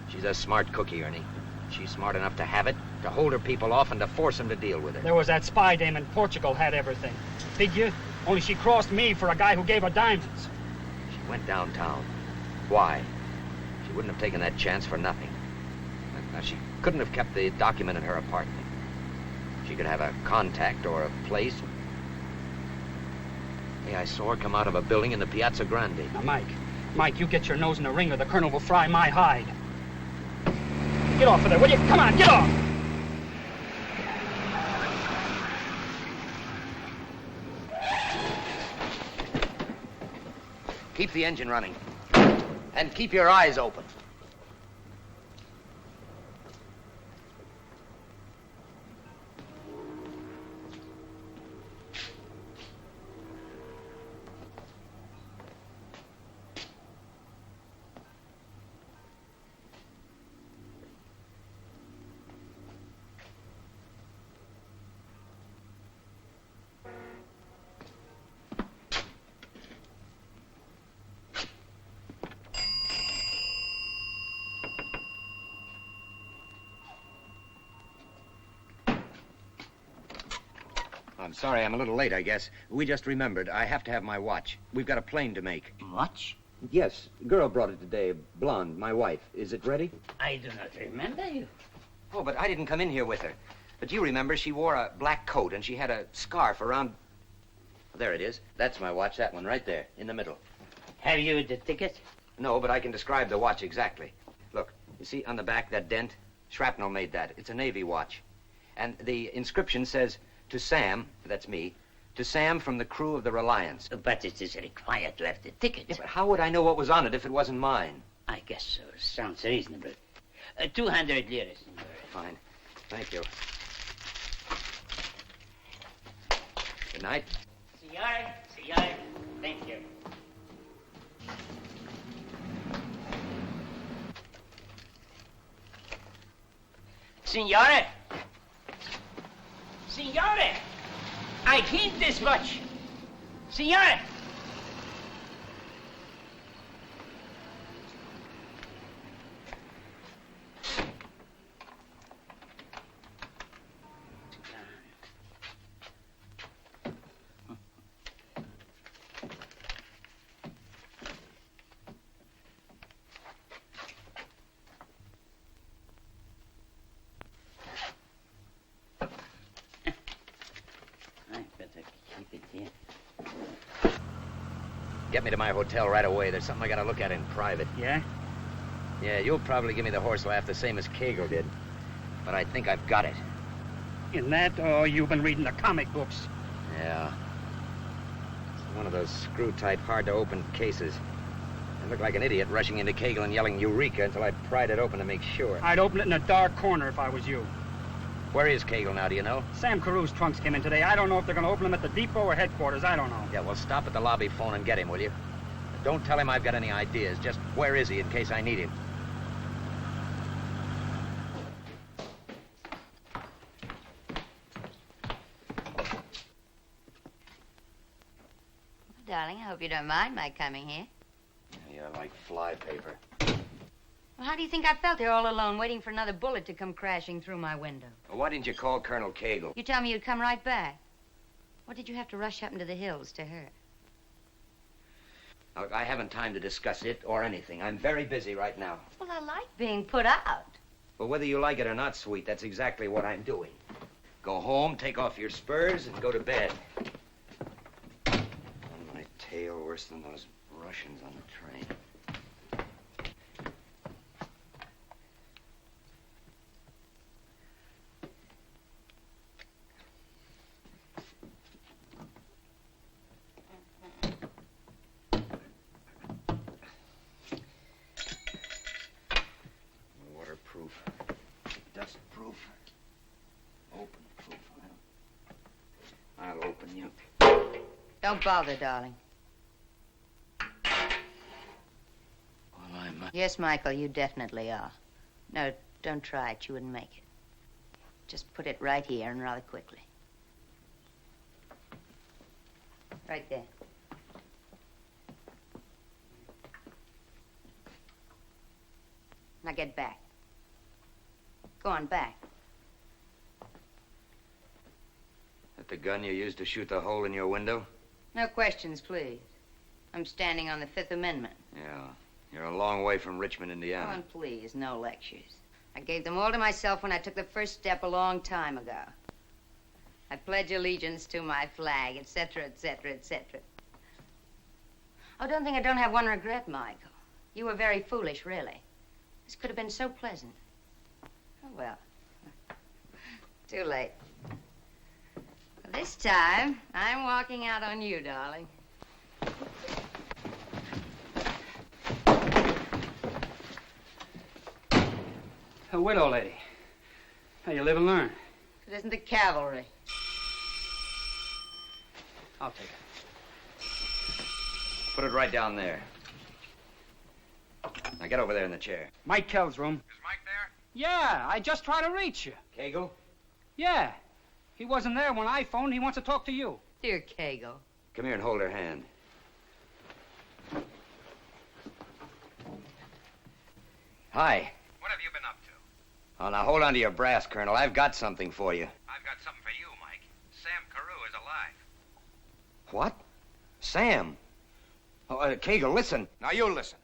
She's a smart cookie, Ernie. She's smart enough to have it, to hold her people off, and to force them to deal with her. There was that spy dame in Portugal had everything. Figure? Only she crossed me for a guy who gave her diamonds. She went downtown. Why? She wouldn't have taken that chance for nothing. Now, she couldn't have kept the document in her apartment. She could have a contact or a place. Hey, I saw her come out of a building in the Piazza Grande. Now, Mike, you get your nose in the ring or the colonel will fry my hide. Get off of there, will you? Come on, get off! Keep the engine running. And keep your eyes open. I'm sorry, I'm a little late, I guess. We just remembered. I have to have my watch. We've got a plane to make. Watch? Yes. Girl brought it today. Blonde, my wife. Is it ready? I do not remember you. Oh, but I didn't come in here with her. But you remember she wore a black coat and she had a scarf around... There it is. That's my watch, that one right there, in the middle. Have you the ticket? No, but I can describe the watch exactly. Look, you see on the back, that dent? Shrapnel made that. It's a Navy watch. And the inscription says, to Sam, that's me, to Sam from the crew of the Reliance. But it is required to have the ticket. Yeah, but how would I know what was on it if it wasn't mine? I guess so. Sounds reasonable. 200 lira, Signore. Fine. Thank you. Good night. Signore, Signore, thank you. Signore! Signore! I hint this much. Signore! Get me to my hotel right away. There's something I gotta look at in private. Yeah? Yeah, you'll probably give me the horse laugh the same as Kegel did. But I think I've got it. In that, or you've been reading the comic books? Yeah. It's one of those screw-type, hard-to-open cases. I looked like an idiot rushing into Kegel and yelling Eureka until I pried it open to make sure. I'd open it in a dark corner if I was you. Where is Kegel now, do you know? Sam Carew's trunks came in today. I don't know if they're going to open them at the depot or headquarters. I don't know. Yeah, well, stop at the lobby phone and get him, will you? Don't tell him I've got any ideas. Just where is he in case I need him? Darling, I hope you don't mind my coming here. You're like fly paper. Well, how do you think I felt here all alone, waiting for another bullet to come crashing through my window? Well, why didn't you call Colonel Kegel? You tell me you'd come right back. What did you have to rush up into the hills to her? Look, I haven't time to discuss it or anything. I'm very busy right now. Well, I like being put out. Well, whether you like it or not, sweet, that's exactly what I'm doing. Go home, take off your spurs, and go to bed. On my tail worse than those Russians on the train. Waterproof, dustproof, open-proof. I'll open you. Don't bother, darling. Well, I'm... Yes, Michael, you definitely are. No, don't try it. You wouldn't make it. Just put it right here and rather quickly. Right there. Now get back. Go on, back. That the gun you used to shoot the hole in your window? No questions, please. I'm standing on the Fifth Amendment. Yeah. You're a long way from Richmond, Go Indiana. on, please. No lectures. I gave them all to myself when I took the first step a long time ago. I pledge allegiance to my flag, etc., etc., etc. Oh, don't think I don't have one regret, Michael. You were very foolish, really. This could have been so pleasant. Oh, well. Too late. This time, I'm walking out on you, darling. A widow lady. Hey, you live and learn. It isn't the cavalry. I'll take it. Put it right down there. Now get over there in the chair. Mike Kell's room. Is Mike there? Yeah, I just tried to reach you. Kegel? Yeah. He wasn't there when I phoned. He wants to talk to you. Dear Kegel. Come here and hold her hand. Hi. What have you been up to? Oh, now hold on to your brass, Colonel. I've got something for you. I've got something for you, Mike. Sam Carew is alive. What? Sam? Oh, Kegel, listen. Now you listen.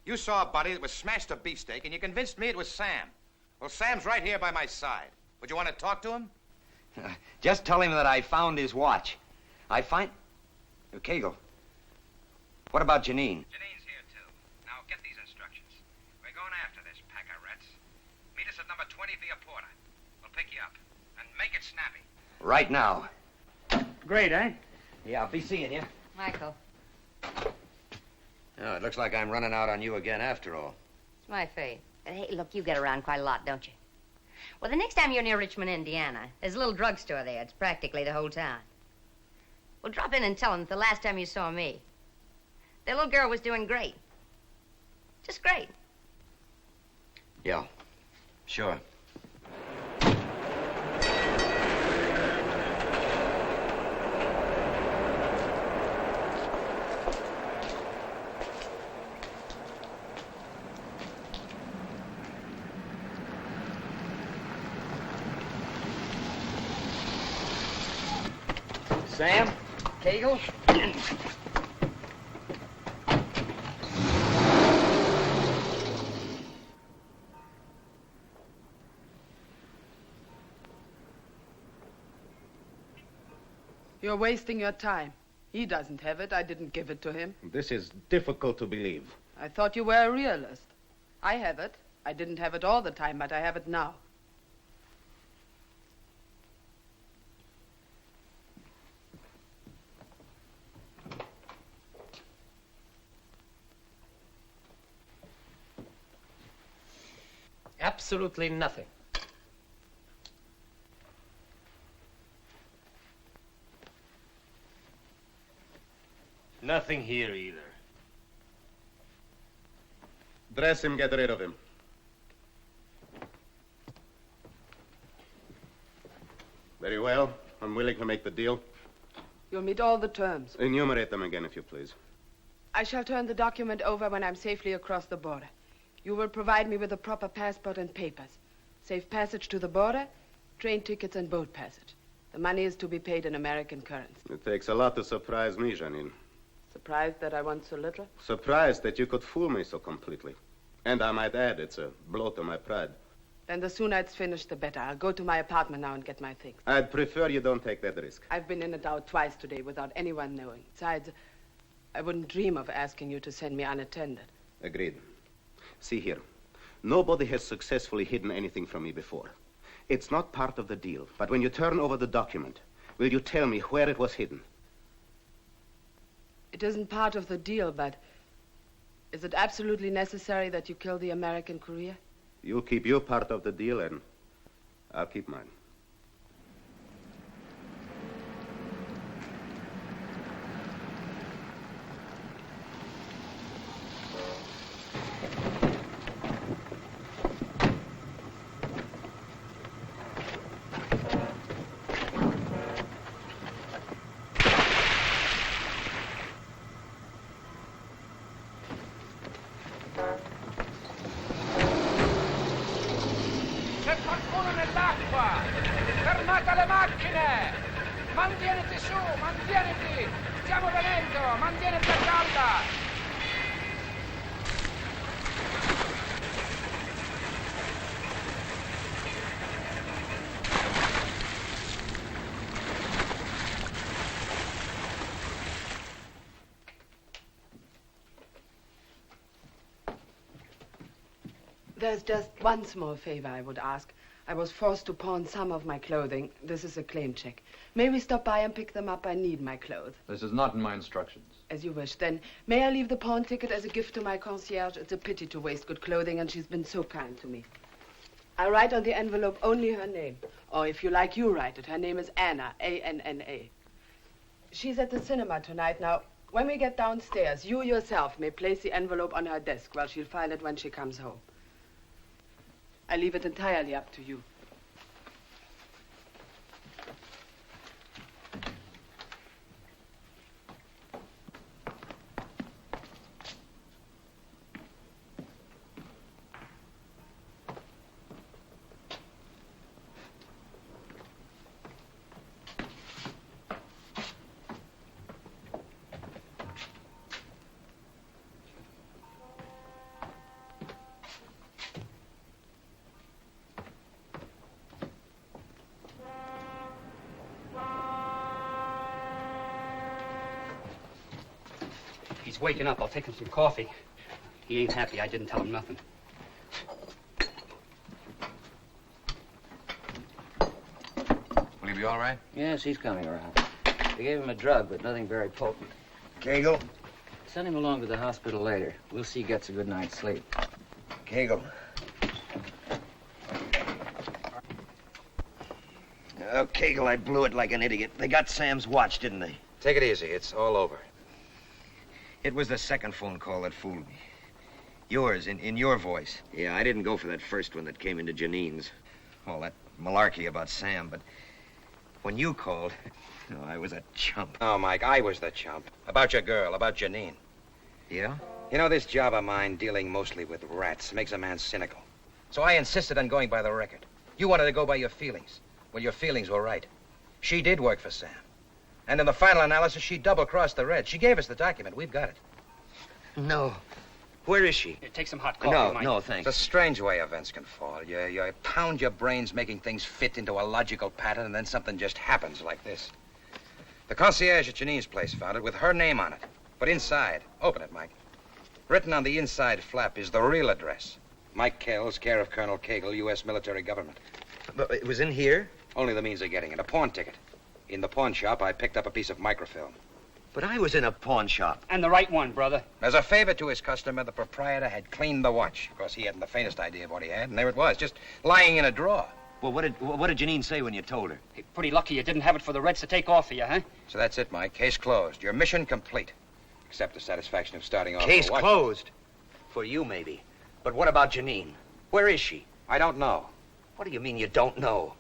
You saw a body that was smashed to beefsteak, and you convinced me it was Sam. Well, Sam's right here by my side. Would you want to talk to him? Just tell him that I found his watch. I find... Kegel, what about Janine? Janine's here, too. Now, get these instructions. We're going after this pack of rats. Meet us at number 20 Via Porta. We'll pick you up. And make it snappy. Right now. Great, eh? Yeah, I'll be seeing you. Michael. Oh, it looks like I'm running out on you again after all. It's my fate. Hey, look, you get around quite a lot, don't you? Well, the next time you're near Richmond, Indiana, there's a little drugstore there. It's practically the whole town. Well, drop in and tell them that the last time you saw me, their little girl was doing great. Just great. Yeah, sure. Sam, Kegel. You're wasting your time. He doesn't have it. I didn't give it to him. This is difficult to believe. I thought you were a realist. I have it. I didn't have it all the time, but I have it now. Absolutely nothing. Nothing here either. Dress him, get rid of him. Very well. I'm willing to make the deal. You'll meet all the terms. Enumerate them again, if you please. I shall turn the document over when I'm safely across the border. You will provide me with a proper passport and papers. Safe passage to the border, train tickets and boat passage. The money is to be paid in American currency. It takes a lot to surprise me, Janine. Surprised that I want so little? Surprised that you could fool me so completely. And I might add, it's a blow to my pride. Then the sooner it's finished, the better. I'll go to my apartment now and get my things. I'd prefer you don't take that risk. I've been in and out twice today without anyone knowing. Besides, I wouldn't dream of asking you to send me unattended. Agreed. See here. Nobody has successfully hidden anything from me before. It's not part of the deal. But when you turn over the document, will you tell me where it was hidden? It isn't part of the deal, but is it absolutely necessary that you kill the American courier? You'll keep your part of the deal, and I'll keep mine. C'è qualcuno nell'acqua! Fermate le macchine! Mantieniti su, mantieniti! Stiamo venendo, mantieniti a galla! There's just one small favor I would ask. I was forced to pawn some of my clothing. This is a claim check. May we stop by and pick them up? I need my clothes. This is not in my instructions. As you wish. Then, may I leave the pawn ticket as a gift to my concierge? It's a pity to waste good clothing, and she's been so kind to me. I'll write on the envelope only her name. Or if you like, you write it. Her name is Anna, A-N-N-A. She's at the cinema tonight. Now, when we get downstairs, you yourself may place the envelope on her desk while she'll find it when she comes home. I leave it entirely up to you. He's waking up. I'll take him some coffee. He ain't happy. I didn't tell him nothing. Will he be all right? Yes, he's coming around. They gave him a drug, but nothing very potent. Kegel? Send him along to the hospital later. We'll see he gets a good night's sleep. Kegel. Oh, Kegel, I blew it like an idiot. They got Sam's watch, didn't they? Take it easy. It's all over. It was the second phone call that fooled me. Yours, in your voice. Yeah, I didn't go for that first one that came into Janine's. All that malarkey about Sam, but when you called, oh, I was a chump. Oh, Mike, I was the chump. About your girl, about Janine. Yeah? You know, this job of mine, dealing mostly with rats, makes a man cynical. So I insisted on going by the record. You wanted to go by your feelings. Well, your feelings were right. She did work for Sam. And in the final analysis, she double-crossed the Reds. She gave us the document. We've got it. No. Where is she? Here, take some hot coffee, Mike. No, thanks. It's a strange way events can fall. You pound your brains making things fit into a logical pattern, and then something just happens like this. The concierge at Janine's place found it with her name on it. But inside, open it, Mike. Written on the inside flap is the real address. Mike Kells, care of Colonel Kegel, U.S. military government. But it was in here? Only the means of getting it. A pawn ticket. In the pawn shop, I picked up a piece of microfilm. But I was in a pawn shop. And the right one, brother. As a favor to his customer, the proprietor had cleaned the watch. Of course, he hadn't the faintest idea of what he had, and there it was, just lying in a drawer. Well, what did Janine say when you told her? Hey, pretty lucky you didn't have it for the Reds to take off of you, huh? So that's it, Mike. Case closed. Your mission complete. Except the satisfaction of starting off. Case closed? For you, maybe. But what about Janine? Where is she? I don't know. What do you mean you don't know?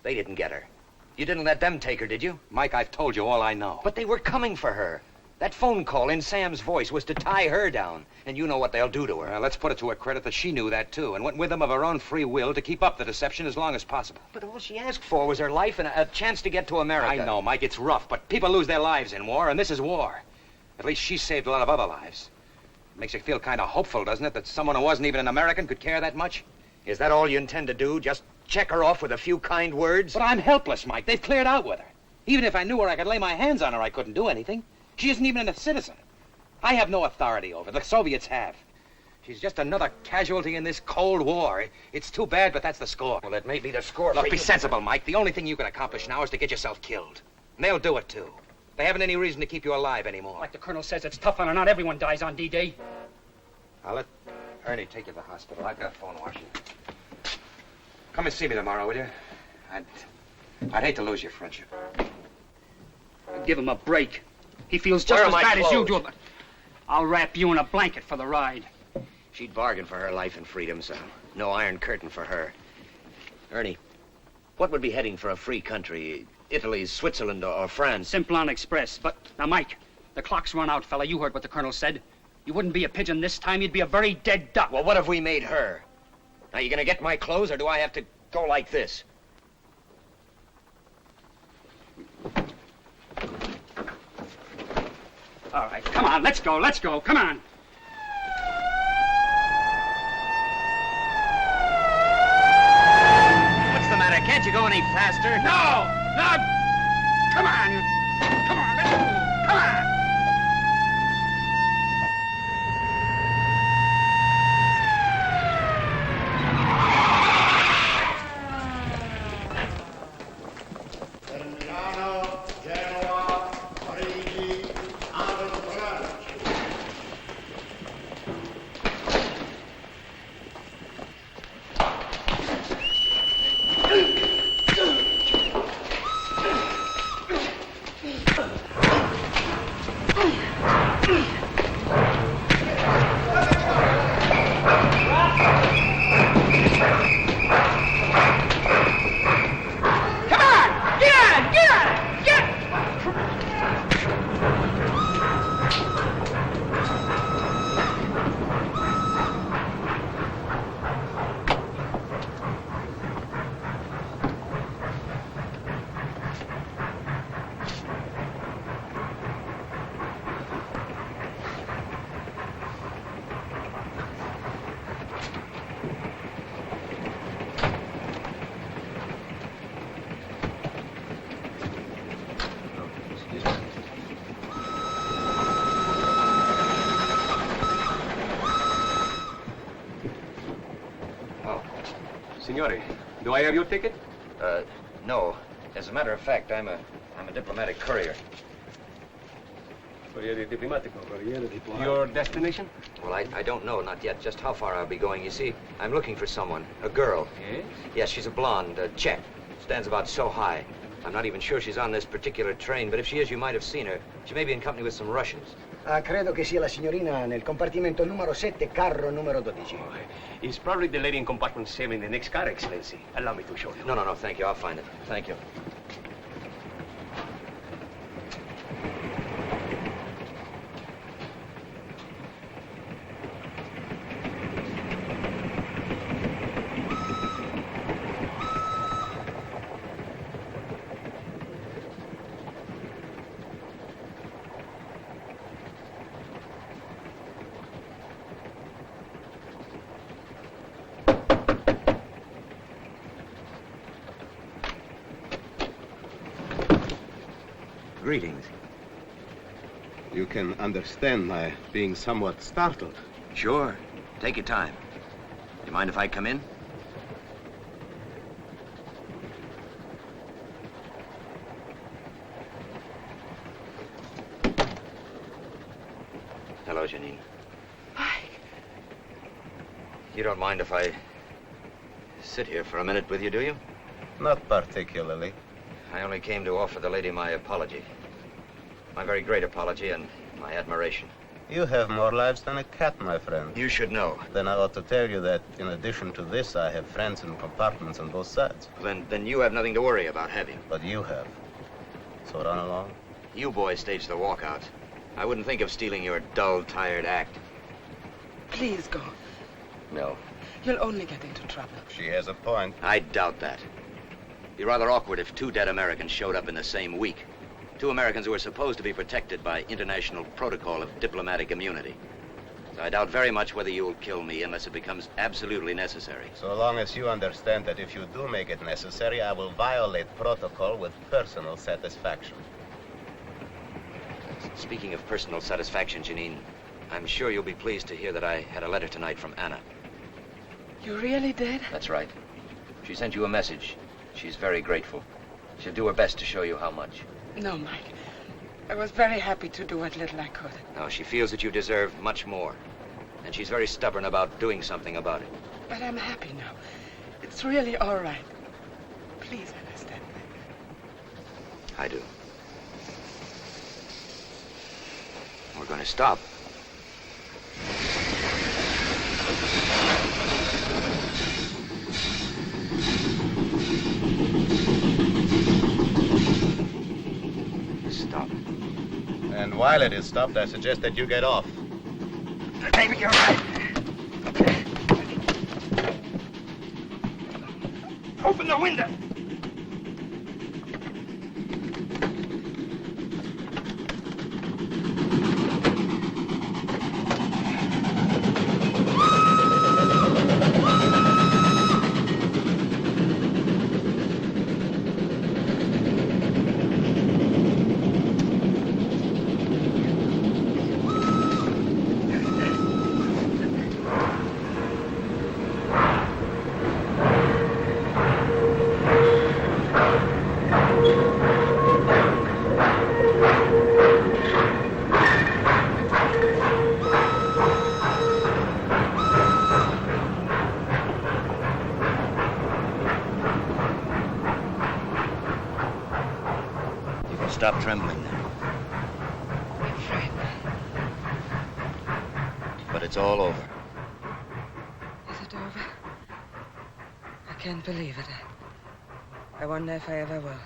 They didn't get her. You didn't let them take her, did you? Mike, I've told you all I know. But they were coming for her. That phone call in Sam's voice was to tie her down. And you know what they'll do to her. Well, let's put it to her credit that she knew that, too, and went with them of her own free will to keep up the deception as long as possible. But all she asked for was her life and a chance to get to America. I know, Mike, it's rough, but people lose their lives in war, and this is war. At least she saved a lot of other lives. It makes you feel kind of hopeful, doesn't it, that someone who wasn't even an American could care that much? Is that all you intend to do? Just check her off with a few kind words? But I'm helpless, Mike. They've cleared out with her. Even if I knew where I could lay my hands on her, I couldn't do anything. She isn't even a citizen. I have no authority over her. The Soviets have. She's just another casualty in this Cold War. It's too bad, but that's the score. Well, that may be the score. Look, be sensible, Mike. The only thing you can accomplish now is to get yourself killed. And they'll do it, too. They haven't any reason to keep you alive anymore. Like the colonel says, it's tough on her. Not everyone dies on D-Day. I'll let Ernie take you to the hospital. I've got a phone washing. Come and see me tomorrow, will you? I'd hate to lose your friendship. Give him a break. He feels just as bad as you do. But I'll wrap you in a blanket for the ride. She'd bargain for her life and freedom, so no iron curtain for her. Ernie, what would be heading for a free country? Italy, Switzerland, or France? Simplon Express. But, now, Mike, the clock's run out, fella. You heard what the colonel said. You wouldn't be a pigeon this time. You'd be a very dead duck. Well, what have we made her? Now, you gonna get my clothes, or do I have to go like this? All right, come on, let's go, come on. What's the matter? Can't you go any faster? No! Come on, let's go, come on! Signore, do I have your ticket? No. As a matter of fact, I'm a diplomatic courier. Corriere diplomatico, corriere diplomatico. Your destination? Well, I don't know, not yet, just how far I'll be going. You see, I'm looking for someone, a girl. Yes? Yes, she's a blonde, a Czech. Stands about so high. I'm not even sure she's on this particular train, but if she is, you might have seen her. She may be in company with some Russians. Credo che sia la signorina nel compartimento numero 7, carro numero 12. Oh, it's probably the lady in compartment 7 in the next car, Excellency. Allow me to show you. No, thank you. I'll find it. Thank you. Greetings. You can understand my being somewhat startled. Sure. Take your time. You mind if I come in? Hello, Janine. Hi. You don't mind if I sit here for a minute with you, do you? Not particularly. I only came to offer the lady my apology. My very great apology and my admiration. You have more lives than a cat, my friend. You should know. Then I ought to tell you that in addition to this, I have friends in compartments on both sides. Then you have nothing to worry about, have you? But you have. So run along. You boys stage the walkouts. I wouldn't think of stealing your dull, tired act. Please go. No. You'll only get into trouble. She has a point. I doubt that. It'd be rather awkward if two dead Americans showed up in the same week. Two Americans who are supposed to be protected by international protocol of diplomatic immunity. So I doubt very much whether you'll kill me unless it becomes absolutely necessary. So long as you understand that if you do make it necessary, I will violate protocol with personal satisfaction. Speaking of personal satisfaction, Janine, I'm sure you'll be pleased to hear that I had a letter tonight from Anna. You really did? That's right. She sent you a message. She's very grateful. She'll do her best to show you how much. No, Mike. I was very happy to do what little I could. No, she feels that you deserve much more. And she's very stubborn about doing something about it. But I'm happy now. It's really all right. Please understand me. I do. We're going to stop. Stop. And while it is stopped, I suggest that you get off. Maybe you're right. Open the window. Stop trembling now. I'm afraid. But it's all over. Is it over? I can't believe it. I wonder if I ever will.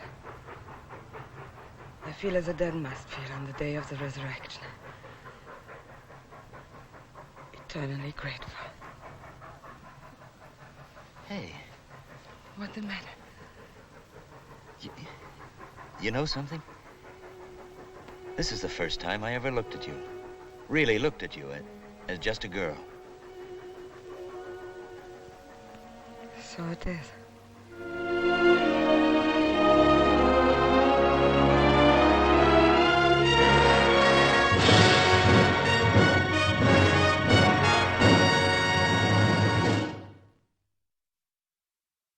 I feel as a dead must feel on the day of the resurrection. Eternally grateful. Hey. What's the matter? You know something? This is the first time I ever looked at you. Really looked at you as just a girl. So it is.